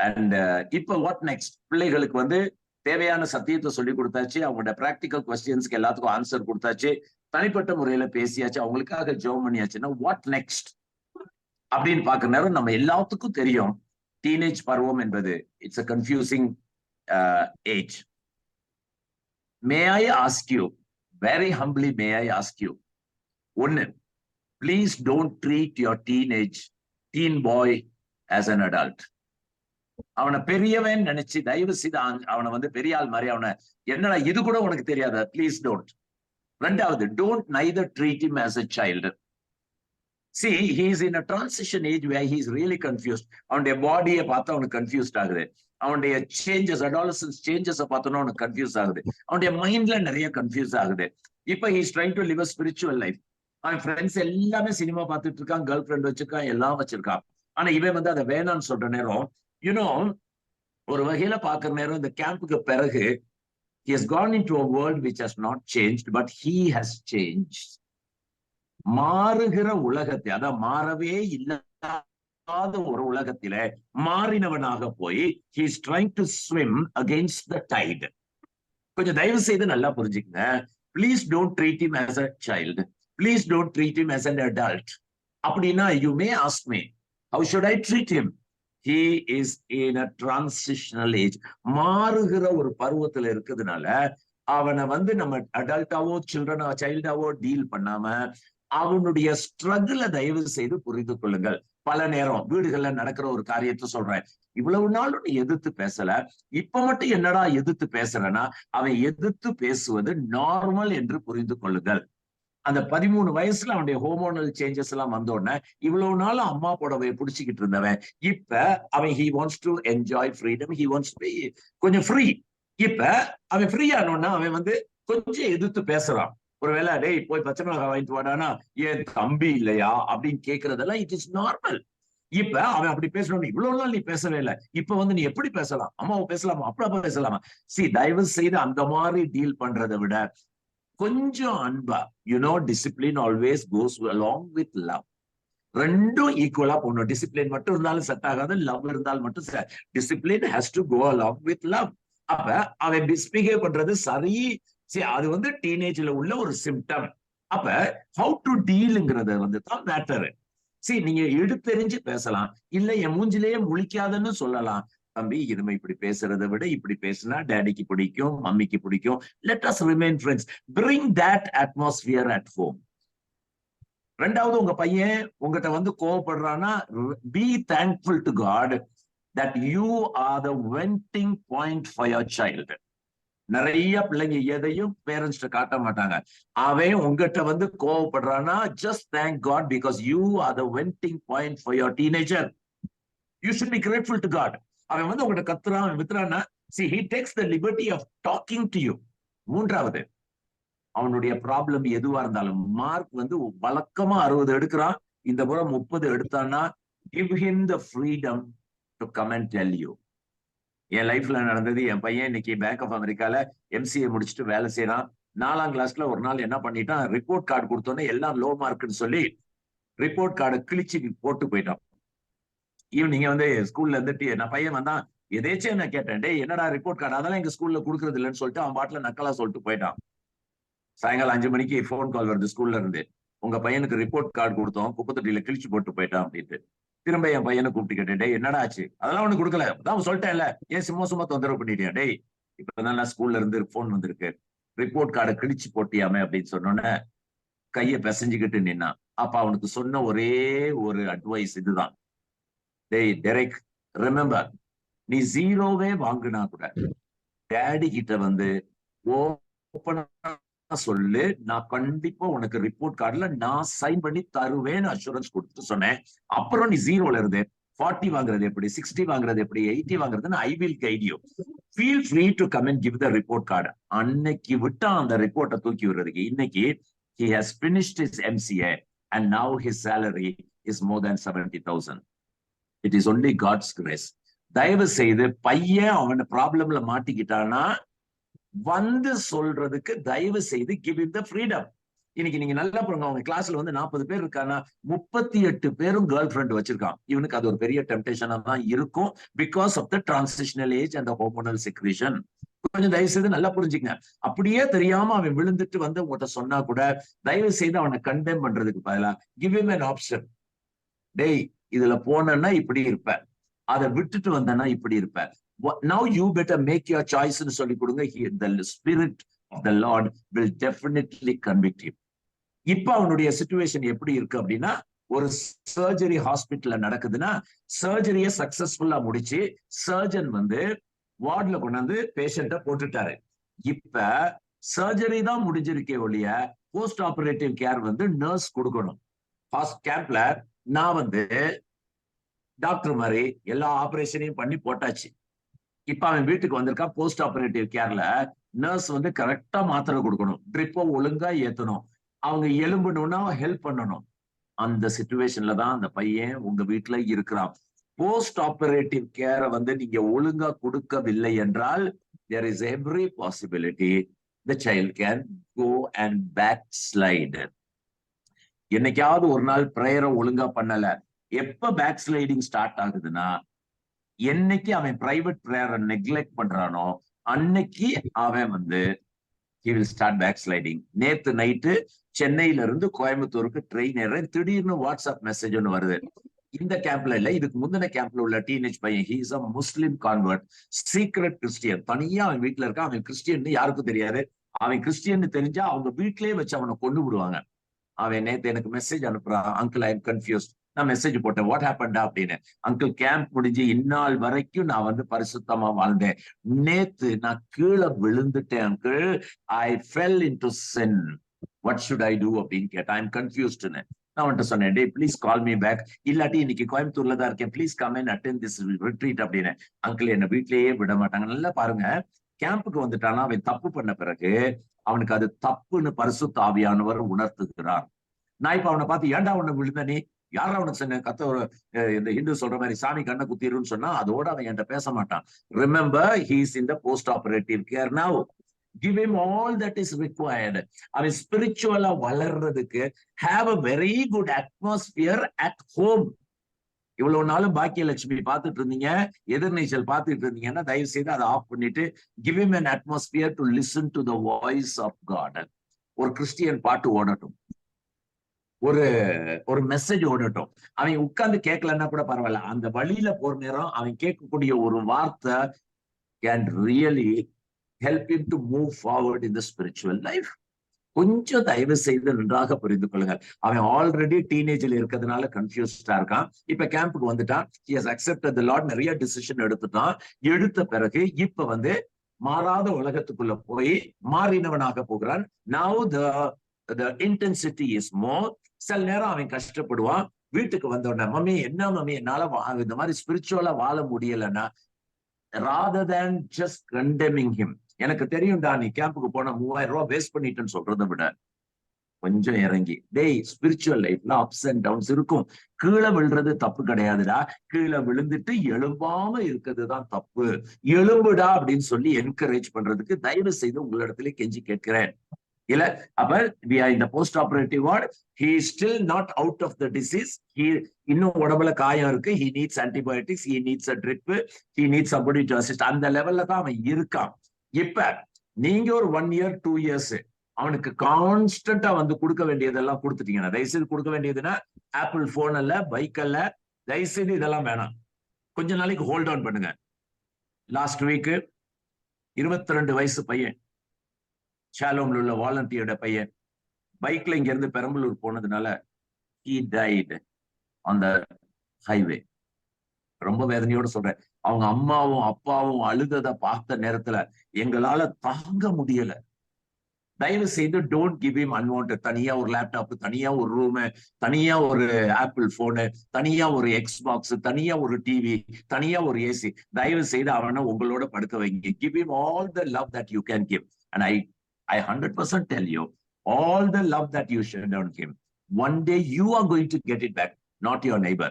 And இப்போ what next? பிள்ளைகளுக்கு வந்து தேவையான சத்தியத்தை சொல்லி கொடுத்தாச்சு, அவங்களோட பிராக்டிக்கல் கொஸ்டின்ஸ்க்கு எல்லாத்துக்கும் ஆன்சர் கொடுத்தாச்சு, தனிப்பட்ட முறையில பேசியாச்சு, அவங்களுக்காக ஜெபம் பண்ணியாச்சுன்னா வாட் நெக்ஸ்ட் அப்படின்னு பாக்குற நேரம் நம்ம எல்லாத்துக்கும் தெரியும், டீனேஜ் பருவம் என்பது it's a confusing age. May I ask you, very humbly may I ask you, one, please don't treat your teen boy as an adult. அவனை பெரியவன் நினைச்சு தயவு செய்து அவனை வந்து பெரிய ஆள் மாதிரி அவனை என்னடா இது கூட உனக்கு தெரியாத, ப்ளீஸ் டோன்ட். ரெண்டாவது, don't neither treat him as a child. See, he is in a transition age where he is really confused. அவனுடைய பாடியை பார்த்து அவனுக்கு கன்ஃபியூஸ்ட் ஆகுது. அவனுடைய சேஞ்சஸ், அடாலசன்ஸ் சேஞ்சஸ் பார்த்தோன்னா அவனுக்கு கன்ஃபியூஸ் ஆகுது. அவனுடைய மைண்ட்ல நிறைய கன்ஃபியூஸ் ஆகுது. இப்ப he is trying to live a spiritual life. அவன் ஃப்ரெண்ட்ஸ் எல்லாமே சினிமா பார்த்துட்டு இருக்கான், கேர்ள் ஃப்ரெண்ட் வச்சிருக்கான், எல்லாம் வச்சிருக்கான். ஆனா இவன் வந்து அதை வேணான்னு சொல்ற நேரம், யூனோ, ஒரு வகையில பாக்குற நேரம் இந்த கேம்புக்கு பிறகு he has gone into a world which has not changed, but he has changed. மாறுகிற உலகத்தை, அதான் மாறவே இல்லாத ஒரு உலகத்தில மாறினவனாக போய் he is trying to swim against the tide. கொஞ்சம் தயவு செய்து நல்லா புரிஞ்சுக்கங்க. Please don't treat him as a child. Please don't treat him as an adult. அப்படின்னா you may ask me, how should I treat him? He is in a transitional age. மாறுகிற ஒரு பருவத்துல இருக்கிறதுனால அவனை வந்து நம்ம அடல்ட்டாவோ சைல்டாவோ டீல் பண்ணாம அவனுடைய ஸ்ட்ரகிள தயவு செய்து புரிந்து கொள்ளுங்கள். பல நேரம் வீடுகள்ல நடக்கிற ஒரு காரியத்தை சொல்றேன், இவ்வளவு நாள் நீ எதிர்த்து பேசல, இப்ப மட்டும் என்னடா எதிர்த்து பேசுறேன்னா, அவன் எதிர்த்து பேசுவது நார்மல் என்று புரிந்து கொள்ளுங்கள். அந்த 13 வயசுல அவனுடைய ஹோமோனல் சேஞ்சஸ் எல்லாம் வந்த உடனே இவ்வளவு நாள் அம்மா புடவையை பிடிச்சிக்கிட்டு இருந்தவன் இப்ப அவன் he wants to enjoy freedom, he wants to be கொஞ்சம் ஃப்ரீ. இப்ப அவன் ஃப்ரீ ஆனோன்னா அவன் வந்து கொஞ்சம் எதிர்த்து பேசுறான். ஒருவேளை டேய் போய் பச்சை மிளகாய் வாங்கிட்டு வாடானா, ஏன் தம்பி இல்லையா அப்படின்னு கேட்கறதெல்லாம் இட் இஸ் நார்மல். இப்ப அவன் அப்படி பேசணும், இவ்வளவு நாள் நீ பேசவே இல்லை, இப்ப வந்து நீ எப்படி பேசலாம், அம்மாவை பேசலாமா, அப்பா பேசலாமா? தயவு செய்து அந்த மாதிரி டீல் பண்றதை விட கொஞ்சம் அன்பா, discipline always cos along with love. ரெண்டும் ஈக்குவலா போகணும். டிசிப்ளின் மட்டும் இருந்தாலும் செட் ஆகாது, லவ் இருந்தாலும் மட்டும் discipline has to go along with love. அப்ப அவன் மிஸ்பிஹேவ் பண்றது சரி, அது வந்து டீனேஜ்ல உள்ள ஒரு சிம்டம். அப்ப ஹவு டு டீல்ங்கிறது வந்து தான் மேட்டரு. நீங்க எடுத்தெறிஞ்சு பேசலாம், இல்ல என் மூஞ்சிலேயே முழிக்காதன்னு சொல்லலாம். தம்பி, இனிமே இப்படி பேசுறதை விட இப்படி பேசினா டேடிக்கு பிடிக்கும், மம்மிக்கு பிடிக்கும். Let us remain friends. Bring that atmosphere at home. ரெண்டாவது, உங்க பையன் உங்ககிட்ட வந்து கோவப்படுறான்னா, be thankful to God that you are the venting point for your child. நிறைய பிள்ளைங்க எதையும் பேரண்ட்ஸ்ட காட்ட மாட்டாங்க. அவன் உங்ககிட்ட வந்து கோவப்படுறான்னா, just thank God because you are the venting point for your teenager. You should be grateful to God. அவன் வந்து உங்ககிட்ட கத்துறான், வித்துறான்னா, he takes the liberty of talking to you. மூன்றாவது, அவனுடைய ப்ராப்ளம் எதுவா இருந்தாலும், மார்க் வந்து வழக்கமா 60 எடுக்கிறான், இந்த முறை 30 எடுத்தான்னா, give him the freedom to come and tell you. என் லைஃப்ல நடந்தது, என் பையன் இன்னைக்கு பேங்க் ஆஃப் அமெரிக்கால MCA முடிச்சுட்டு வேலை செய்யறான். 4ஆம் கிளாஸ்ல ஒரு நாள் என்ன பண்ணிட்டான், ரிப்போர்ட் கார்டு கொடுத்தோன்னே எல்லாம் லோ மார்க்னு சொல்லி ரிப்போர்ட் கார்டை கிழிச்சு போட்டு போயிட்டான். ஈவினிங்க வந்து ஸ்கூல்ல இருந்துட்டு நான் பையன் வந்தான், எதேச்சும் நான் கேட்டேன், டே என்னடா ரிப்போர்ட் கார்டு, அதெல்லாம் எங்க ஸ்கூல்ல கொடுக்கறது இல்லைன்னு சொல்லிட்டு அவன் பாட்டுல நக்கலா சொல்லிட்டு போயிட்டான். சாயங்காலம் 5 மணிக்கு ஃபோன் கால் வருது ஸ்கூல்ல இருந்து, உங்க பையனுக்கு ரிப்போர்ட் கார்டு கொடுத்தோம், குப்பத்தொட்டியில கிழிச்சு போட்டு போயிட்டான் அப்படின்ட்டு. திரும்ப என் பையனை கூப்பிட்டு கேட்டேன், டே என்னடா ஆச்சு? அதெல்லாம் ஒண்ணு கொடுக்கல, அதான் சொல்லிட்டேன்ல, ஏன் சும்மா தொந்தரவு பண்ணிட்டியா? டேய் இப்பதான் நான் ஸ்கூல்ல இருந்து போன் வந்திருக்கு, ரிப்போர்ட் கார்டை கிழிச்சு போட்டியாமே அப்படின்னு சொன்னோன்னே கையை பிசைஞ்சுக்கிட்டு நின்னான். அப்ப அவனுக்கு சொன்ன ஒரே ஒரு அட்வைஸ் இதுதான், டேய் டெரெக், ரிமெம்பர், நீ 0வே வாங்கினா கூட டேடி கிட்ட வந்து ஓப்பனா சொல்லு, நான் கண்டிப்பா உனக்கு ரிப்போர்ட் கார்டுல நான் சைன் பண்ணி தருவேன்னு அஷூரன்ஸ் கொடுத்துட்டு சொன்னேன். அப்புறம் நீ 0ல இருந்து 40 வாங்குறது எப்படி, 60 வாங்குறது எப்படி, 80 வாங்குறதுன்னு I will guide you. Feel free to come and give the report card. அன்னைக்கு விட்டா அந்த ரிப்போர்ட்டை தூக்கி விடுறதுக்கு. இன்னைக்கு he has finished his MCA and now his salary is more than 70,000. It is only God's grace. தயவு செய்து பையன் அவன ப்ராப்ளம்ல மாட்டிக்கிட்டானா வந்து சொல்றதுக்கு தயவு செய்து give him the freedom. இன்னைக்கு நீங்க நல்லா பாருங்க, அவங்க கிளாஸ்ல வந்து 40 பேர் இருக்கானா 38 பேரும் கேர்ள் ஃப்ரெண்ட் வச்சிருக்கான். இவனுக்கு அது ஒரு பெரிய டெம்டேஷனா தான் இருக்கும், because of the transitional age and hormonal secretion. கொஞ்சம் தயவு செய்து நல்லா புரிஞ்சுக்கங்க. அப்படியே தெரியாம அவன் விழுந்துட்டு வந்து உங்கள்கிட்ட சொன்னா கூட தயவு செய்து அவனை கண்டெம் பண்றதுக்கு பதிலா give him an option. டேய் இதுல போனா இப்படி இருப்ப, அதை விட்டுட்டு வந்தனா இப்படி இருப்ப, now you better make your choice ன்னு சொல்லி கொடுங்க. The spirit of the Lord will definitely convict him. இப்ப அவனுடைய சிச்சுவேஷன் எப்படி இருக்கு அப்படின்னா, ஒரு சர்ஜரி ஹாஸ்பிட்டல்ல நடக்குதுன்னா சர்ஜரிய சக்சஸ்ஃபுல்லா முடிச்சு சர்ஜன் வந்து வார்டுல கொண்டாந்து பேஷண்ட போட்டுட்டாரு. இப்ப சர்ஜரி தான் முடிஞ்சிருக்கே ஒழிய போஸ்ட் ஆபரேட்டிவ் கேர் வந்து நர்ஸ் கொடுக்கணும். கேம்ப்ல நான் வந்து டாக்டர் மாதிரி எல்லா ஆபரேஷனையும் பண்ணி போட்டாச்சு. இப்ப அவன் வீட்டுக்கு வந்திருக்கான். போஸ்ட் ஆபரேட்டிவ் கேர்ல நர்ஸ் வந்து கரெக்டா மாத்திரை கொடுக்கணும், ட்ரிப்பை ஒழுங்கா ஏத்தணும், அவங்க எலும்பணும்னா ஹெல்ப் பண்ணணும். அந்த சிச்சுவேஷன்ல தான் அந்த பையன் உங்க வீட்டுல இருக்கிறான். போஸ்ட் ஆபரேட்டிவ் கேரை வந்து நீங்க ஒழுங்கா கொடுக்கவில்லை என்றால் there is every possibility the child can go and backslide. என்னைக்காவது ஒரு நாள் பிரேயரை ஒழுங்கா பண்ணல, எப்ப பேக் ஸ்லைடிங் ஸ்டார்ட் ஆகுதுன்னா என்னைக்கு அவன் பிரைவேட் பிரேயரை நெக்லெக்ட் பண்றானோ அன்னைக்கு அவன் வந்து he will start backsliding. நேத்து நைட்டு சென்னையில இருந்து கோயம்புத்தூருக்கு ட்ரெயின் ஏறேன், திடீர்னு வாட்ஸ்அப் மெசேஜ் ஒன்று வருது. இந்த கேம்ப்ல இல்ல, இதுக்கு முந்தின கேம்ப்ல உள்ள டீனேஜ் பையன், he is a Muslim convert, secret Christian, தனியா அவன் வீட்டுல இருக்கான். அவன் கிறிஸ்டியன் யாருக்கும் தெரியாது. அவன் கிறிஸ்டியன் தெரிஞ்சா அவங்க வீட்லயே வச்சு அவனை கொண்டு விடுவாங்க. அவன் நேத்து எனக்கு மெசேஜ் அனுப்புறான், அங்கிள் ஐ எம் கன்ஃபியூஸ்ட். நான் மெசேஜ் போட்டேன், வாட் ஹேப்பன்டா அப்படின்னு. அங்கிள் கேம்ப் முடிஞ்சு இந்நாள் வரைக்கும் நான் வந்து பரிசுத்தமா வாழ்ந்தேன், நேத்து நான் கீழே விழுந்துட்டேன் uncle, I fell into sin, what should I do அப்படின்னு கேட்டேன். ஐ எம் கன்ஃபியூஸ்டுன்னு நான் அவன்கிட்ட சொன்னேன், டே ப்ளீஸ் கால் மீ பேக், இல்லாட்டி இன்னைக்கு கோயம்புத்தூர்ல தான் இருக்கேன், please come and attend this retreat அப்படின்னு. அங்கிள் என்ன வீட்லயே விட மாட்டாங்க. நல்லா பாருங்க, கேம்புக்கு வந்துட்டானா அவன் தப்பு பண்ண பிறகு அவனுக்கு அது தப்புன்னு பரிசுத்த ஆவியானவர் உணர்த்துகிறார். நான் இப்ப அவனை பார்த்து ஏன்டா அவனை விழுந்த நீ, யாரா அவனுக்கு சொன்ன கத்த ஒரு இந்த ஹிந்து சொல்ற மாதிரி சாமி கண்ணை குத்திருன்னு சொன்னா அதோட அவன் என்கிட்ட பேச மாட்டான். Remember, he is in the post operative care now. Give him all that is required. அவன் ஸ்பிரிச்சுவலா வளர்றதுக்கு have a very good atmosphere at home. இவ்வளவு நாளும் பாக்கியலட்சுமி பார்த்துட்டு இருந்தீங்க, எதிர்நீச்சல் பார்த்துட்டு இருந்தீங்கன்னா தயவு செய்து அதை ஆஃப் பண்ணிட்டு give him an atmosphere to listen to the voice of God. ஒரு கிறிஸ்டியன் பாட்டு ஓடட்டும், ஒரு மெசேஜ் ஓடட்டும். அவன் உட்கார்ந்து கேட்கலன்னா கூட பரவாயில்ல, அந்த வழியில போற நேரம் அவன் கேட்கக்கூடிய ஒரு வார்த்தை can really help him to move forward in the spiritual life. கொஞ்சம் தயவு செய்து நன்றாக புரிந்து கொள்ளுங்கள். அவன் ஆல்ரெடி டீனேஜ்ல இருக்கிறதுனால கன்ஃபியூஸ்டா இருக்கான். இப்ப கேம்புக்கு வந்துட்டான், he has accepted the Lord, நிறைய டிசிஷன் எடுத்துட்டான். எடுத்த பிறகு இப்ப வந்து மாறாத உலகத்துக்குள்ள போய் மாறினவனாக போகிறான். Now the intensity is more. சில நேரம் அவன் கஷ்டப்படுவான். வீட்டுக்கு வந்த உடனே மம்மி என்ன மம்மி என்னால இந்த மாதிரி ஸ்பிரிச்சுவலா வாழ முடியலன்னா, rather than just condemning him, எனக்கு தெரியும்டா நீ கேம்புக்கு போன 3000 ரூபாய் வேஸ்ட் பண்ணிட்டேன்னு சொல்றதை விட கொஞ்சம் இறங்கி, டேய் ஸ்பிரிச்சுவல் லைஃப்ல அப்ஸ் அண்ட் டவுன்ஸ் இருக்கும், கீழே விழுறது தப்பு கிடையாதுடா, கீழே விழுந்துட்டு எழும்பாம இருக்கிறது தான் தப்பு, எழும்புடா அப்படின்னு சொல்லி என்கரேஜ் பண்றதுக்கு தயவு செய்து உங்களிடத்துல கெஞ்சி கேட்கிறேன். இல்ல அப்ப we are in the post operative ward, he is still not out of the disease, he இன்னும் உடம்புல காயம் இருக்கு, he needs antibiotics, he needs a drip, he needs somebody to assist. அந்த லெவல்ல தான் அவன் இருக்கான். இப்ப நீங்க ஒரு 1 year 2 years அவனுக்கு கான்ஸ்டன்டா வந்து கொடுக்க வேண்டியதெல்லாம் கொடுத்துட்டீங்கன்னா, தயவுசெய்து கொடுக்க வேண்டியதுன்னா ஆப்பிள் போன் அல்ல, பைக் அல்ல, தயவுசெய்து இதெல்லாம் வேணாம். கொஞ்ச நாளைக்கு ஹோல்ட் ஆன் பண்ணுங்க. லாஸ்ட் வீக் 22 வயசு பையன், ஷாலோம்ல உள்ள வாலண்டியரோட பையன், பைக்ல இங்க இருந்து பெரம்பலூர் போனதுனால he died on the highway. ரொம்ப வேதனையோட சொல்றேன். அவங்க அம்மாவும் அப்பாவும் அழுததை பார்த்த நேரத்துல எங்களால தாங்க முடியல. தயவு செய்து டோன்ட் கிவ் ஹிம் அன்வான்டட். தனியா ஒரு லேப்டாப், தனியா ஒரு ரூம், தனியா ஒரு ஆப்பிள் போனு, தனியா ஒரு எக்ஸ்பாக்ஸ், தனியா ஒரு டிவி, தனியா ஒரு ஏசி. தயவு செய்து அவனை உங்களோட படுக்க வைங்க. Give him all the love that you can give. And I 100% tell you, all the love that you shed on him, one day you are going to get it back, not your neighbor.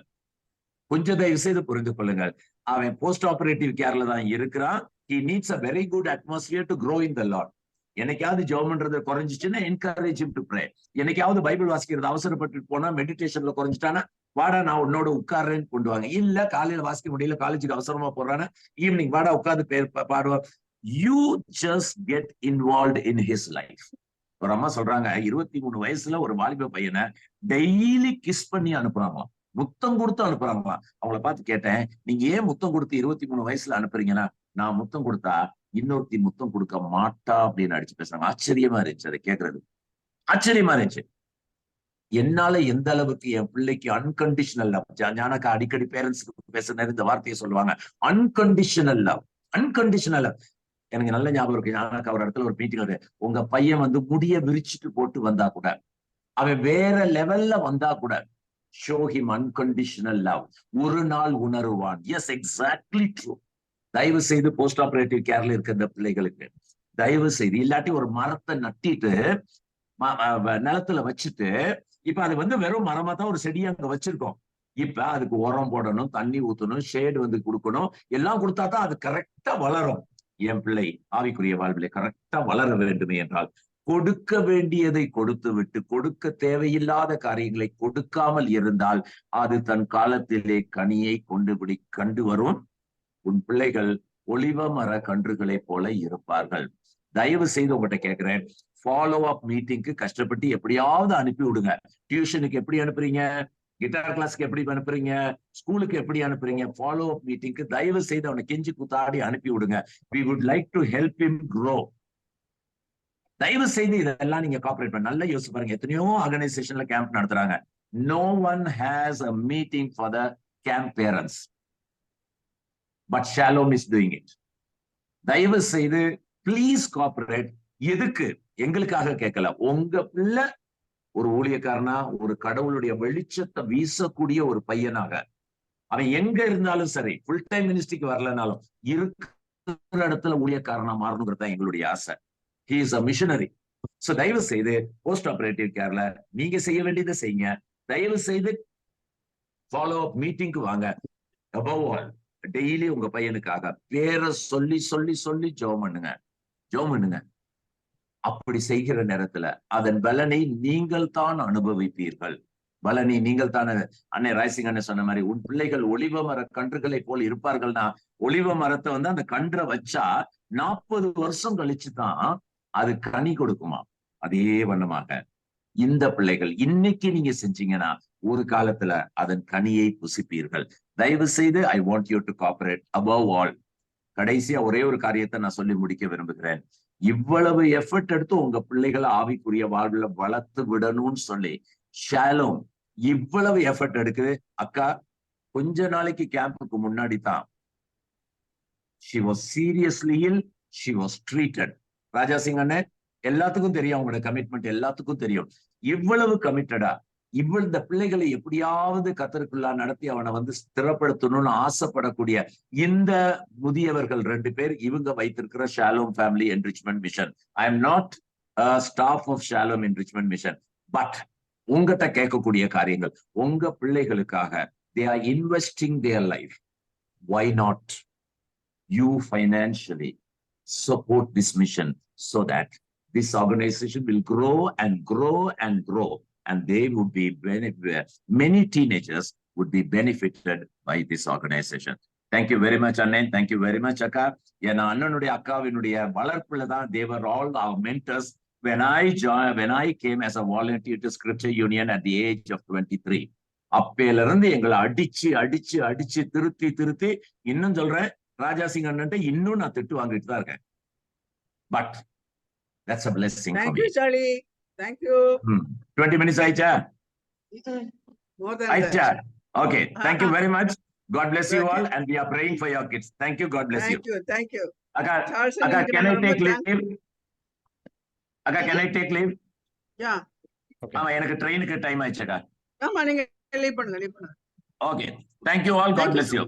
கொஞ்சம் தயவு செய்து புரிந்து கொள்ளுங்கள். அவன் post operative கேர்ல தான் இருக்கிறான். He needs a very good atmosphere to grow in the Lord. என்னைக்காவது ஜெபம் பண்றது குறைஞ்சிச்சுன்னா encourage him to pray. என்னைக்காவது பைபிள் வாசிக்கிறது அவசரப்பட்டு போனா, மெடிடேஷன்ல குறைஞ்சிட்டானா, வாடா நான் உன்னோட உட்கார்றேன்னு கொண்டு வாங்க. இல்ல காலையில வாசிக்க முடியல, காலேஜுக்கு அவசரமா போறானா, ஈவினிங் வாடா உட்கார்ந்து பாடுவான். You just get involved in his life. ஒரு அம்மா சொல்றாங்க, 23 வயசுல ஒரு வாலிப பையனை டெய்லி கிஸ் பண்ணி அனுப்புறாங்களாம், முத்தம் கொடுத்து அனுப்புறாங்களாம். அவங்கள பார்த்து கேட்டேன், நீங்க ஏன் முத்தம் கொடுத்து 23 வயசுல அனுப்புறீங்கன்னா, நான் முத்தம் கொடுத்தா இன்னொருத்தி முத்தம் கொடுக்க மாட்டா அப்படின்னு அடிச்சு பேசுறாங்க. ஆச்சரியமா இருந்துச்சு அதை கேட்கறது, ஆச்சரியமா இருந்துச்சு. என்னால எந்த அளவுக்கு என் பிள்ளைக்கு அன்கண்டிஷனல் லவ், ஞானக்கா அடிக்கடி பேரண்ட்ஸுக்கு பேசுன இந்த வார்த்தையை சொல்லுவாங்க, அன்கண்டிஷனல் லவ். அன்கண்டிஷனல் லவ் எனக்கு நல்ல ஞாபகம் இருக்கு. ஞானக்கா ஒரு இடத்துல ஒரு மீட்டிங் வருது, உங்க பையன் வந்து முடிய விரிச்சிட்டு போட்டு வந்தா கூட, அவன் வேற லெவல்ல வந்தா கூட, ஷோ ஹிம் அன்கண்டிஷனல் லவ், ஒரு நாள் உணருவான். S, exactly true. தயவு செய்து போஸ்ட் ஆபரேட்டிவ் கேர்ல இருக்க இந்த பிள்ளைகளுக்கு தயவு செய்து, இல்லாட்டி ஒரு மரத்தை நட்டிட்டு நிலத்துல வச்சுட்டு, இப்ப அது வந்து வெறும் மரமா தான் ஒரு செடியை அங்க வச்சிருக்கோம். இப்ப அதுக்கு உரம் போடணும், தண்ணி ஊத்தணும், ஷேடு வந்து கொடுக்கணும், எல்லாம் கொடுத்தா தான் அது கரெக்டா வளரும். என் பிள்ளை ஆவிக்குரிய வாழ்விலே கரெக்டா வளர வேண்டுமே என்றால் கொடுக்க வேண்டியதை கொடுத்து விட்டு கொடுக்க தேவையில்லாத காரியங்களை கொடுக்காமல் இருந்தால் அது தன் காலத்திலே கனியை கண்டு வரும். உன் பிள்ளைகள் ஒலிவ மர கன்றுகளை போல இருப்பார்கள். தயவு செய்து உங்ககிட்ட கேட்கிறேன், ஃபாலோ அப் மீட்டிங்க்கு கஷ்டப்பட்டு எப்படியாவது அனுப்பி விடுங்க. டியூஷனுக்கு எப்படி அனுப்புறீங்க, கிட்டார் கிளாஸ்க்கு எப்படி அனுப்புறீங்க, ஸ்கூலுக்கு எப்படி அனுப்புறீங்க, ஃபாலோ அப் மீட்டிங்க்கு தயவு செய்து அவனை கெஞ்சி குத்தாடி அனுப்பி விடுங்க. we would like to help him grow. தயவு செய்து இதெல்லாம் நீங்க கார்ப்பரேட் பண்ண நல்லா யோசிச்சு பாருங்க. எத்தனையோ ஆர்கனைசேஷன்ல கேம்ப் நடத்துறாங்க. no one has a meeting for the camp parents, but Shalom is doing it. தயவு செய்து ப்ளீஸ் கார்ப்பரேட். எதுக்கு? எங்களுக்காக கேட்கல, உங்க பிள்ளை ஒரு ஊழியக்காரனா, ஒரு கடவுளுடைய வெளிச்சத்தை வீசக்கூடிய ஒரு பையனாக, அவன் எங்க இருந்தாலும் சரி, ஃபுல் டைம் மினிஸ்ட்ரிக்கு வரலனாலும் இருக்கிற இடத்துல ஊழியக்காரனா மாறணுங்கிறது தான் எங்களுடைய ஆசை. he is a missionary. So தயவு செய்து போஸ்ட் ஆபரேட்டிவ் கேர்ல நீங்க செய்ய வேண்டியதை செய்யுங்க. தயவு செய்து ஃபாலோ அப் மீட்டிங்க்கு வாங்க. above all டெய்லி உங்க பையனுக்காக பேரை சொல்லி சொல்லி சொல்லி ஜெபம் பண்ணுங்க. அப்படி செய்கிற நேரத்துல அதன் பலனை நீங்கள் தான் அனுபவிப்பீர்கள். பலனை நீங்கள் தான். அன்னை ராய்சிங் அண்ணன் சொன்ன மாதிரி, உன் பிள்ளைகள் ஒலிவ மர கன்றுகளை போல் இருப்பார்கள்னா, ஒலிவ மரத்தை வந்து அந்த கன்றை வச்சா 40 வருஷம் கழிச்சு தான் அது கனி கொடுக்குமா. அதே வண்ணமாக இந்த பிள்ளைகள் இன்னைக்கு நீங்க செஞ்சீங்கன்னா ஒரு காலத்துல அதன் கனியை புசிப்பீர்கள். தயவு செய்து I want you to cooperate. above all, கடைசியா ஒரே ஒரு காரியத்தை நான் சொல்லி முடிக்க விரும்புகிறேன். இவ்வளவு எஃபர்ட் எடுத்து உங்க பிள்ளைகளை ஆவிக்குரிய வாழ்வுல வளர்த்து விடணும்னு சொல்லி ஷாலோம் இவ்வளவு எஃபர்ட் எடுக்குது. அக்கா கொஞ்ச நாளைக்கு கேம்புக்கு முன்னாடி தான் she was seriously ill, she was treated. ராஜா சிங் அண்ணன் எல்லாத்துக்கும் தெரியும், அவங்களோட கமிட்மெண்ட் எல்லாத்துக்கும் தெரியும். இவ்வளவு கமிட்டடா இந்த பிள்ளைகளை எப்படியாவது கத்தருக்குள்ளா நடத்தி அவனை வந்து ஸ்திரப்படுத்தணும்னு ஆசைப்படக்கூடிய இந்த முதியவர்கள் 2 பேர் இவங்க வைத்திருக்கிற Shalom family enrichment mission. I am not staff of Shalom enrichment mission, but உங்ககிட்ட கேட்கக்கூடிய காரியங்கள், உங்க பிள்ளைகளுக்காக they are investing their life. Why not you financially support this mission so that this organization will grow and grow and grow, and they would be many teenagers would be benefited by this organization. Thank you very much Annan, thank you very much akka. ஏன்னா அண்ணனுடைய அக்காவினுடைய வளர்ப்புல தான் they were all our mentors. When I came as a volunteer to Scripture Union at the age of 23, அப்பையில இருந்து எங்களை அடிச்சு திருத்தி இன்னும் சொல்றேன், ராஜா சிங் அண்ணன்ட்ட இன்னும் நான் திட்டு வாங்கிட்டு தான் இருக்கேன். But that's a blessing for me. Thank you Charlie, thank you. 20 minutes ஆயிச்சா? More than ஆயிச்சா? that. Okay, thank you very much. God bless you all, and we are praying for your kids. Thank you, God bless you. Thank you. Akka, Charles, can I take leave? Akka, can I take leave? Yeah. ஆமா, எனக்கு ட்ரெயினுக்கு time ஆயிடுச்சுக்கா. ஆமா, நீங்க leave பண்ணுங்க. Okay, thank you all, God bless you.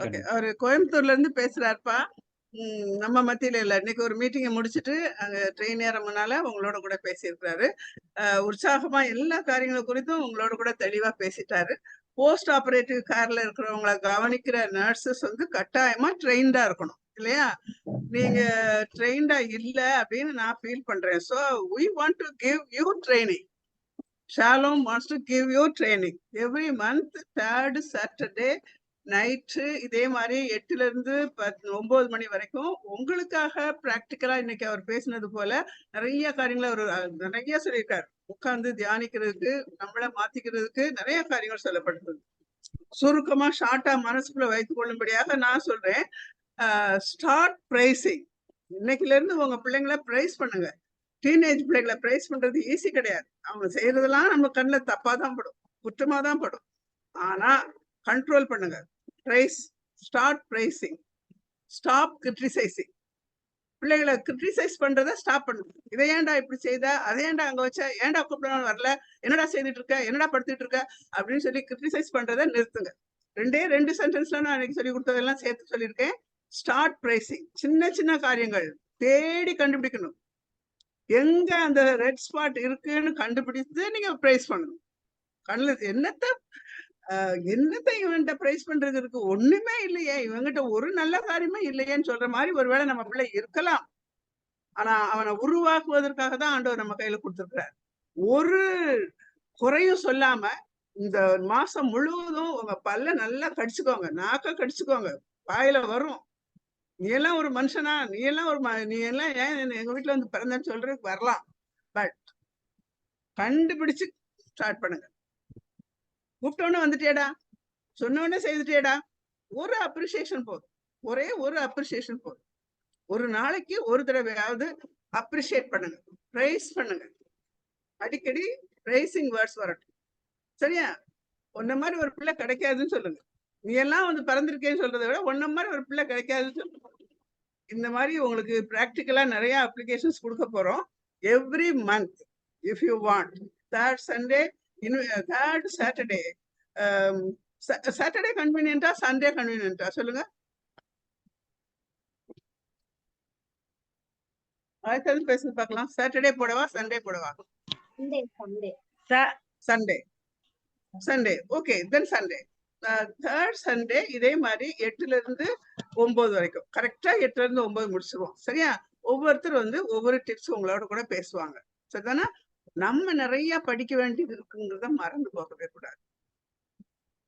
Okay, அவர் கோயம்புத்தூர்ல இருந்து பேசுறாருப்பா. நம்ம மத்தியில இல்ல, இன்னைக்கு ஒரு மீட்டிங்கை முடிச்சுட்டு அங்க ட்ரெயின் ஏறமுனால உங்களோட கூட பேசியிருக்கிறாரு. உற்சாகமா எல்லா காரியங்களும் குறித்தும் உங்களோட கூட தெளிவா பேசிட்டாரு. போஸ்ட் ஆபரேட்டிவ் கேர்ல இருக்கிறவங்களை கவனிக்கிற நர்சஸ் வந்து கட்டாயமா ட்ரெயின்டா இருக்கணும் இல்லையா? நீங்க ட்ரெயின்டா இல்ல அப்படின்னு நான் ஃபீல் பண்றேன். So we want to give you training. Shalom wants to give you training every month, 3rd Saturday night இதே மாதிரி 8ல இருந்து 9 மணி வரைக்கும் உங்களுக்காக பிராக்டிக்கலா இன்னைக்கு அவர் பேசினது போல நிறைய காரியங்களை அவர் நிறைய சொல்லியிருக்காரு. உட்கார்ந்து தியானிக்கிறதுக்கு, நம்மள மாத்திக்கிறதுக்கு நிறைய காரியங்கள் சொல்லப்பட்டது. சுருக்கமா ஷார்ட்டா மனசுக்குள்ள வைத்துக் கொள்ளும்படியாக நான் சொல்றேன், ஸ்டார்ட் பிரைசிங். இன்னைக்குல இருந்து உங்க பிள்ளைங்களை பிரைஸ் பண்ணுங்க. டீனேஜ் பிள்ளைகளை பிரைஸ் பண்றது ஈஸி கிடையாது. அவங்க செய்யறதெல்லாம் நம்ம கண்ணில் தப்பா தான் படும், குற்றமா தான் படும். ஆனா கண்ட்ரோல் பண்ணுங்க. Praise, start praising, stop criticising. பிள்ளைகளை கிரிட்டிசைஸ் பண்றதை ஸ்டாப் பண்ணுங்க. இதை ஏன்டா இப்படி செய்த, அதை ஏன்டா அங்க வச்ச, ஏன்டா கூப்பிடணும் வரல, என்னடா செய்துட்டு இருக்க, என்னடா படுத்துட்டு இருக்க அப்படின்னு சொல்லி கிரிட்டிசைஸ் பண்றதை நிறுத்துங்க. 2 சென்டென்ஸ்ல நான் அன்னைக்கு சொல்லி கொடுத்ததெல்லாம் சேர்த்து சொல்லியிருக்கேன். Start pricing. சின்ன சின்ன காரியங்கள் தேடி கண்டுபிடிக்கணும். எங்க அந்த ரெட் ஸ்பாட் இருக்குன்னு கண்டுபிடித்து நீங்க பிரைஸ் பண்ணணும். கண்ணுல என்னத்தை இவன்கிட்ட பிரைஸ் பண்றது இருக்கு, ஒண்ணுமே இல்லையே, இவங்கிட்ட ஒரு நல்ல காரியமே இல்லையேன்னு சொல்ற மாதிரி ஒருவேளை நம்ம பிள்ளை இருக்கலாம். ஆனா அவனை உருவாக்குவதற்காக தான் ஆண்டவர் நம்ம கையில கொடுத்திருக்கிறார். ஒரு குறையும் சொல்லாம இந்த மாசம் முழுவதும் உங்க பல்ல நல்லா கடிச்சுக்கோங்க, நாக்க கடிச்சுக்கோங்க, வாயில வரும். நீ எல்லாம் ஒரு மனுஷனா, நீ எல்லாம் ஏன் எங்க வீட்டுல வந்து பிறந்தேன்னு சொல்றதுக்கு வரலாம். பட் கண்டுபிடிச்சு ஸ்டார்ட் பண்ணுங்க. கூப்பிட்டோன்னு வந்துட்டேடா, சொன்னோடனே செய்துட்டேடா, ஒரு அப்ரிசியேஷன் போதும். ஒரே ஒரு அப்ரிசியேஷன் போதும். ஒரு நாளைக்கு ஒரு தடவையாவது அப்ரிசியேட் பண்ணுங்க, பிரைஸ் பண்ணுங்க. அடிக்கடி பிரைசிங் வேர்ட்ஸ் வரட்டும். சரியா? உன்ன மாதிரி ஒரு பிள்ளை கிடைக்காதுன்னு சொல்லுங்க. நீ எல்லாம் வந்து பிறந்திருக்கேன்னு சொல்றதை விட உன்ன மாதிரி ஒரு பிள்ளை கிடைக்காதுன்னு சொல்லுங்க. இந்த மாதிரி உங்களுக்கு பிராக்டிக்கலா நிறைய அப்ளிகேஷன்ஸ் கொடுக்க போறோம். Every month if you want, third Sunday, third Saturday. Saturday கன்வீனியன்டா, சண்டே கன்வீனியன்டா சொல்லுங்க. அடுத்தது பேசி பார்க்கலாம். சாட்டர்டே போடவா, சண்டே போடவா? Sunday. Sunday, okay, then Sunday. Third Sunday இதே மாதிரி 8ல இருந்து 9 வரைக்கும், கரெக்டா 8ல இருந்து 9 முடிச்சிருவோம். சரியா? ஒவ்வொருத்தர் வந்து ஒவ்வொரு டிப்ஸ் உங்களோட கூட பேசுவாங்க. சரிதானா? நம்ம நிறைய படிக்க வேண்டியது இருக்குங்கிறத மறந்து போகவே கூடாது.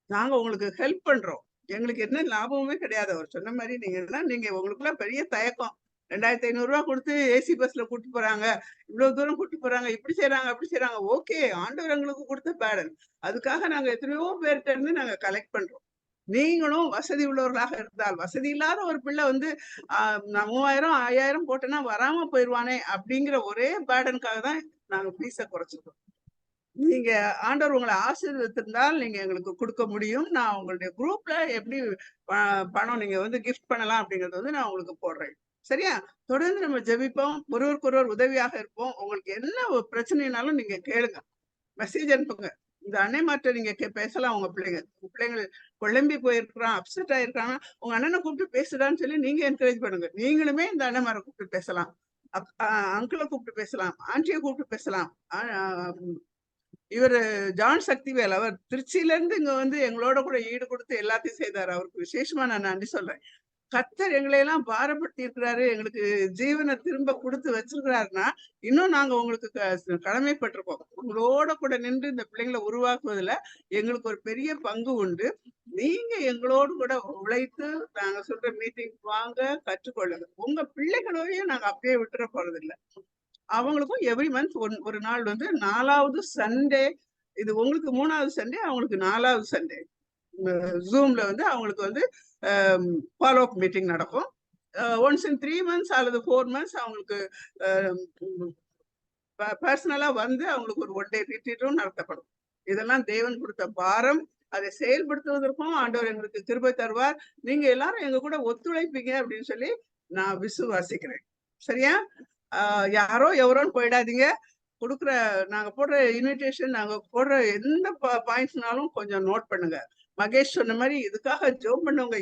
நாங்க உங்களுக்கு ஹெல்ப் பண்றோம், எங்களுக்கு என்ன லாபமுமே கிடையாது. அவர் சொன்ன மாதிரி நீங்க உங்களுக்குள்ள பெரிய தயக்கம். 2500 ரூபாய் கொடுத்து ஏசி பஸ்ல கூட்டு போறாங்க, இவ்வளவு தூரம் கூட்டு போறாங்க, இப்படி செய்யறாங்க அப்படி செய்யறாங்க. ஓகே, ஆண்டவர் எங்களுக்கு கொடுத்த பேடன், அதுக்காக நாங்க எத்தனையோ பேர்கிட்ட இருந்து நாங்க கலெக்ட் பண்றோம். நீங்களும் வசதி உள்ளவர்களாக இருந்தால், வசதி இல்லாத ஒரு பிள்ளை வந்து 3000 5000 போட்டேன்னா வராம போயிடுவானே அப்படிங்கிற ஒரே பேடனுக்காக தான் நாங்க ஃபீஸை குறைச்சிருக்கோம். நீங்க ஆண்டவர் உங்களை ஆசீர்வதித்திருந்தால் நீங்க எங்களுக்கு கொடுக்க முடியும். நான் உங்களுடைய குரூப்ல எப்படி பணம் நீங்க வந்து கிஃப்ட் பண்ணலாம் அப்படிங்கறது வந்து நான் உங்களுக்கு போடுறேன். சரியா? தொடர்ந்து நம்ம ஜெபிப்போம், ஒருவருக்கொருவர் உதவியாக இருப்போம். உங்களுக்கு என்ன ஒரு பிரச்சனைனாலும் நீங்க கேளுங்க, மெசேஜ் அனுப்புங்க. இந்த அன்னைமார்ட்ட நீங்க பேசலாம். உங்க பிள்ளைங்க குழம்பி போயிருக்கிறான், அப்செட் ஆயிருக்காங்க, உங்க அண்ணனை கூப்பிட்டு பேசுடான்னு சொல்லி நீங்க என்கரேஜ் பண்ணுங்க. நீங்களுமே இந்த அண்ணன்மாரை கூப்பிட்டு பேசலாம், அங்கிளை கூப்பிட்டு பேசலாம், ஆண்டியை கூப்பிட்டு பேசலாம். இவர் ஜான் சக்திவேல், அவர் திருச்சியில இருந்து இங்க வந்து எங்களோட கூட ஈடு கொடுத்து எல்லாத்தையும் செய்தார். அவருக்கு விசேஷமா நான் நன்றி சொல்றேன். கர்த்தர் எங்களை எல்லாம் பாரப்படுத்தி இருக்கிறாரு, எங்களுக்கு ஜீவனை திரும்ப கொடுத்து வச்சிருக்கிறாருன்னா இன்னும் நாங்க உங்களுக்கு கடமைப்பட்டிருக்கோம். உங்களோட கூட நின்று இந்த பிள்ளைங்களை உருவாக்குவதுல எங்களுக்கு ஒரு பெரிய பங்கு உண்டு. நீங்க எங்களோடு கூட உழைத்து நாங்க சொல்ற மீட்டிங் வாங்க, கற்றுக்கொள்ளுங்க. உங்க பிள்ளைகளையும் நாங்க அப்படியே விட்டுற போறது இல்லை. அவங்களுக்கும் எவ்ரி மந்த் ஒரு நாள் வந்து 4வது சண்டே, இது உங்களுக்கு 3வது சண்டே, அவங்களுக்கு 4வது சண்டே ஜூம்ல வந்து அவங்களுக்கு வந்து ஃபாலோ அப் மீட்டிங் நடக்கும். ஒன்ஸ் இன் 3 months அல்லது 4 months அவங்களுக்கு பர்சனலா வந்து அவங்களுக்கு ஒரு 1 day ரிட்ரீட்டும் நடத்தப்படும். இதெல்லாம் தேவன் கொடுத்த பாரம். அதை செயல்படுத்துவதற்கும் ஆண்டவர் எங்களுக்கு கிருபை தருவார். நீங்க எல்லாரும் எங்க கூட ஒத்துழைப்பீங்க அப்படின்னு சொல்லி நான் விசுவாசிக்கிறேன். சரியா? யாரோ எவரோன்னு போயிடாதீங்க. கொடுக்குற நாங்க போடுற இன்விடேஷன், நாங்க போடுற எந்த பாயிண்ட்ஸ்னாலும் கொஞ்சம் நோட் பண்ணுங்க. மகேஷ் சொன்ன மாதிரி இதுக்காக ஜோம் பண்ணவங்க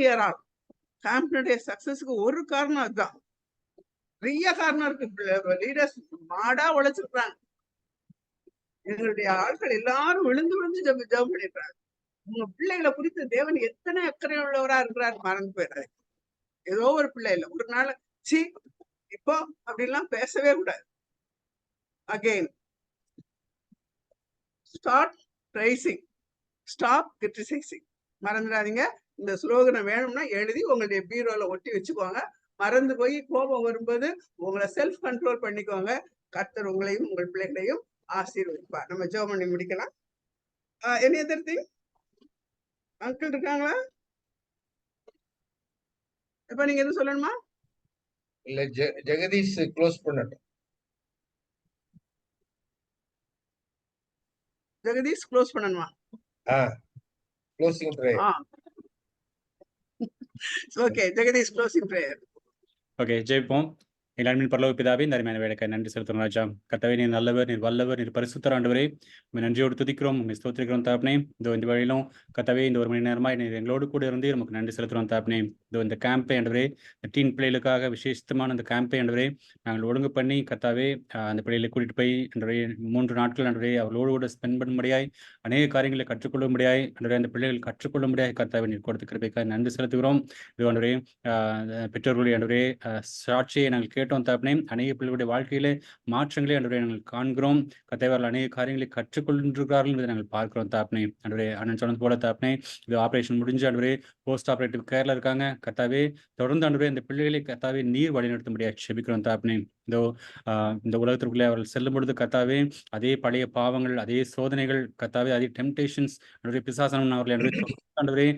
ஏராளம். கேம்ப்னுடைய சக்சஸ்க்கு ஒரு காரணம் அதுதான். நிறைய காரணம் இருக்கு. லீடர்ஸ் மாடா உழைச்சிருக்காங்க. எங்களுடைய ஆட்கள் எல்லாரும் விழுந்து ஜெபம் பண்ணிருக்காங்க. உங்க பிள்ளைகளை குறித்து தேவன் எத்தனை அக்கறை உள்ளவரா இருக்கிறாரு மறந்து போயிடுறாரு. ஏதோ ஒரு பிள்ளை இல்லை, ஒரு நாள் சி இப்போ அப்படிலாம் பேசவே கூடாது. Again start praising, stop criticising. மறந்துடாதீங்க. இந்த ஸ்லோகனை வேணும்னா எழுதி உங்களுடைய பீரோல ஒட்டி வச்சுக்கோங்க. மறந்து போய் கோபம் வரும்போது உங்களை செல்ஃப் கண்ட்ரோல் பண்ணிக்கோங்க. கர்த்தர் உங்களையும் உங்கள் பிள்ளைகளையும் ஆசீர்வதிப்பார். நம்ம ஜெபம் பண்ணி முடிக்கலாம். Any other thing? அங்கிள் இருக்காங்களா? இப்ப நீங்க எதுவும் சொல்லணுமா? இல்ல, ஜெகதீஷ் க்ளோஸ் பண்ணட்டும். ஜெகதீஷ் க்ளோஸ் பண்ணணுமா? Closing prayer. Okay, Jagadish closing prayer. Okay, ஜெயிப்போம். எங்கள் அன்பின் பரலோக பிதாவே, இந்த அருமையான வேலைக்காய் நன்றி செலுத்துறோம் ராஜா. கர்த்தாவே, நீர் நல்லவர், நீர் வல்லவர், நீர் பரிசுத்தர் ஆண்டவரே. உம்மை நன்றியோடு துதிக்கிறோம், உம்மை ஸ்தோத்திரிக்கிறோம் தாப்னே. இந்த வழியிலும் கர்த்தாவே, இந்த 1 மணி நேரமாக நீர் எங்களோடு கூட இருந்து நமக்கு நன்றி செலுத்துறோம் தாப்னே. இந்த கேம்பை ஆண்டவரே, இந்த டீன் பிள்ளைகளுக்காக விசேஷமான அந்த கேம்பை ஆண்டவரே நாங்கள் ஒழுங்கு பண்ணி கர்த்தாவே அந்த பிள்ளைகளை கூட்டிட்டு போய் ஆண்டவரே 3 நாட்கள் ஆண்டவரே அவர்களோடு கூட ஸ்பெண்ட் பண்ணும்படியாய் அநேக காரியங்களை கற்றுக்கொள்ளும்படியாய் ஆண்டவரே அந்த பிள்ளைகள் கற்றுக்கொள்ளும்படியாய் கர்த்தாவே நீர் கொடுத்து கிருபைக்காக நன்றி செலுத்துகிறோம். இது ஆண்டவரே பெற்றோர்களுடைய ஆண்டவரே சாட்சியை நாங்கள் கேட்டோம் தாப்னே. அநேக பிள்ளைகளுடைய வாழ்க்கையிலே மாற்றங்களை ஆண்டவரே நாங்கள் காண்கிறோம். கர்த்தாவே அநேக காரியங்களை கற்றுக்கொண்டிருக்கிறார்கள் என்பதை நாங்கள் பார்க்கிறோம் தாப்னே. ஆண்டவரே அண்ணன் சொன்னது போல தாப்னே, இது ஆபரேஷன் முடிஞ்சு ஆண்டவரே போஸ்ட் ஆபரேட்டிவ் கேர்ல இருக்காங்க. கர்த்தாவே தொடர்ந்து ஆண்டவரே இந்த பிள்ளைகளை கர்த்தாவே நீர் வழிநடத்தும்படியாக செபிக்கிறோம் தாப்னே. இந்த உலகத்திற்குள்ளே அவர்கள் செல்லும் பொழுது கர்த்தாவே அதே பழைய பாவங்கள், அதே சோதனைகள் கர்த்தாவே, அதே டெம்டேஷன்ஸ் பிசாசனம் அவர்களை ஆண்டவரே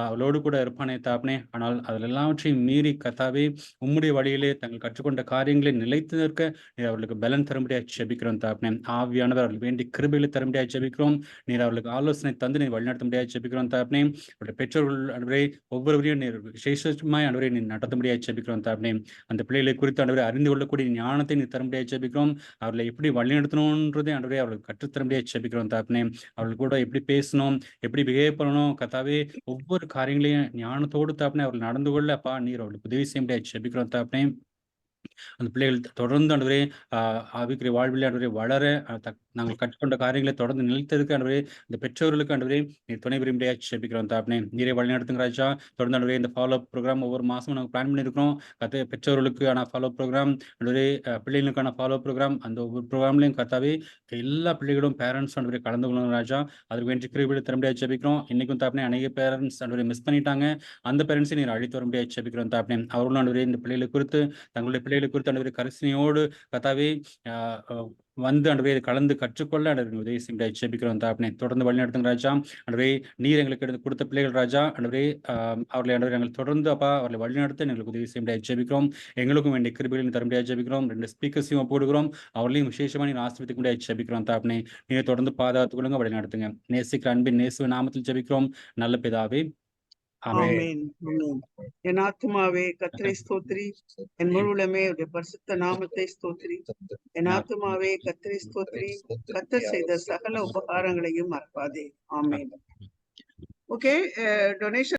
அவளோடு கூட இருப்பானே தாப்னே. ஆனால் அதில் எல்லாவற்றையும் மீறி கர்த்தாவே உம்முடைய வழியிலே தங்கள் கற்றுக்கொண்ட காரியங்களை நிலைத்து நிற்க நீர் அவர்களுக்கு பலன் தரும்படியாக செபிக்கிறோம் தாப்னே. ஆவியானவர் அவர்கள் வேண்டி கிருபையில தரும்படியாக செபிக்கிறோம். நீர் அவர்களுக்கு ஆலோசனை தந்து நீர் வழிநடத்தும்படியாக செபிக்கிறோம் தாப்னே. அவருடைய பெற்றோர்கள் ஆண்டவரே ஒவ்வொருவரையும் நீர் விசேஷமாய் ஆண்டவரே நீர் நடத்தும்படியாக செபிக்கிறோம் தாப்னே. அந்த பிள்ளைகளை குறித்து ஆண்டவரை அறிந்து கொள்ளக்கூடிய ஞானத்தை நீர் தரும்படியாக செபிக்கிறோம். அவர்களை எப்படி வழிநடத்தணுன்றதே ஆண்டவரே அவர்களுக்கு கற்றுத்தரும்படியாக செபிக்கிறோம் தாப்னே. அவர்கள் கூட எப்படி பேசணும், எப்படி பிஹேவ் பண்ணணும் கர்த்தாவே, ஒவ்வொரு காரியங்களையும் ஞானத்தோடு தாப்னே அவர்கள் நடந்து கொள்ள அப்பா நீர் அவர்களுக்கு உதவி செய்ய முடியாது செபிக்கிறோம் தாப்னே. அந்த பிள்ளைகள் தொடர்ந்து ஆண்டவரே ஆவிக்குரிய வாழ்வில் ஆண்டவரே வளர நாங்கள் கற்றுக்கொண்ட காரியங்களை தொடர்ந்து நிலைத்திருக்க ஆண்டவரே இந்த பெற்றோர்களுக்கு ஆண்டவரே நீர் துணை புரியும்படியாக செபிக்கிறோம் தாப்னே. நீரே வழிநடத்துங்க ராஜா. தொடர்ந்து ஆண்டவரே இந்த ஃபாலோ அப் ப்ரோக்ராம் ஒவ்வொரு மாதமும் நாங்கள் பிளான் பண்ணியிருக்கிறோம். பெற்றோர்களுக்கான ஃபாலோ ப்ரோக்ராம், ஆண்டவரே பிள்ளைகளுக்கான ஃபாலோ ப்ரோக்ராம், அந்த ஒவ்வொரு ப்ரோக்ராம்லையும் கர்த்தாவே எல்லா பிள்ளைகளும் பேரண்ட்ஸ் ஆண்டவரே கலந்து கொள்ளணும் ராஜா. அதுக்கு வேண்டி கிருபையை தரும்படியாக செபிக்கிறோம். இன்னைக்கும் தாப்னே அநேக பேரண்ட்ஸ் ஆண்டவரே மிஸ் பண்ணிட்டாங்க. அந்த பேரண்ட்ஸை நீர் அழைத்து வரும்படியாக செபிக்கிறோம் தாப்னே. அவர்களும் ஆண்டவரே இந்த பிள்ளைகளை குறித்து தங்களுடைய பிள்ளைகளை குறித்து ஆண்டவரே கரிசனையோடு கர்த்தாவே வந்து ஆண்டவரே கலந்து கற்றுக்கொள்ள ஆண்டவரே உதவி செய்ய செபிக்கிறோம் தாப்னே. தொடர்ந்து வழிநடத்துங்க ராஜா. ஆண்டவரே நீர் எங்களுக்கு எடுத்து கொடுத்த பிள்ளைகள் ராஜா. ஆண்டவரே அவர்களை ஆண்டவரே நாங்கள் தொடர்ந்து அப்பா அவர்களை வழிநடத்த எங்களுக்கு உதவி செய்ய செபிக்கிறோம். எங்களுக்கும் வேண்டிய கிருபைகளை தரும்படியாக செபிக்கிறோம். 2 ஸ்பீக்கர்ஸையும் போடுகிறோம். அவர்களையும் விசேஷமாக நீர் ஆசீர்வதிக்க முடியாது செபிக்கிறோம் தாப்னே. நீர் தொடர்ந்து பாதுகாத்துக் கொள்ளுங்க, வழிநடத்துங்க. நேசிக்கிற அன்பின் இயேசுவின் நாமத்தில் செபிக்கிறோம் நல்ல பிதாவே, ஆமென். ஆமென். ஆமென். என் ஆத்துமாவே கர்த்தரை ஸ்தோத்திரி, என் முழு உள்ளமே அவருடைய பரிசுத்த நாமத்தை ஸ்தோத்திரி. என் ஆத்துமாவே கர்த்தரை ஸ்தோத்திரி, கர்த்தர் செய்த சகல உபகாரங்களையும் மறப்பாதே. ஆமென். Okay, donation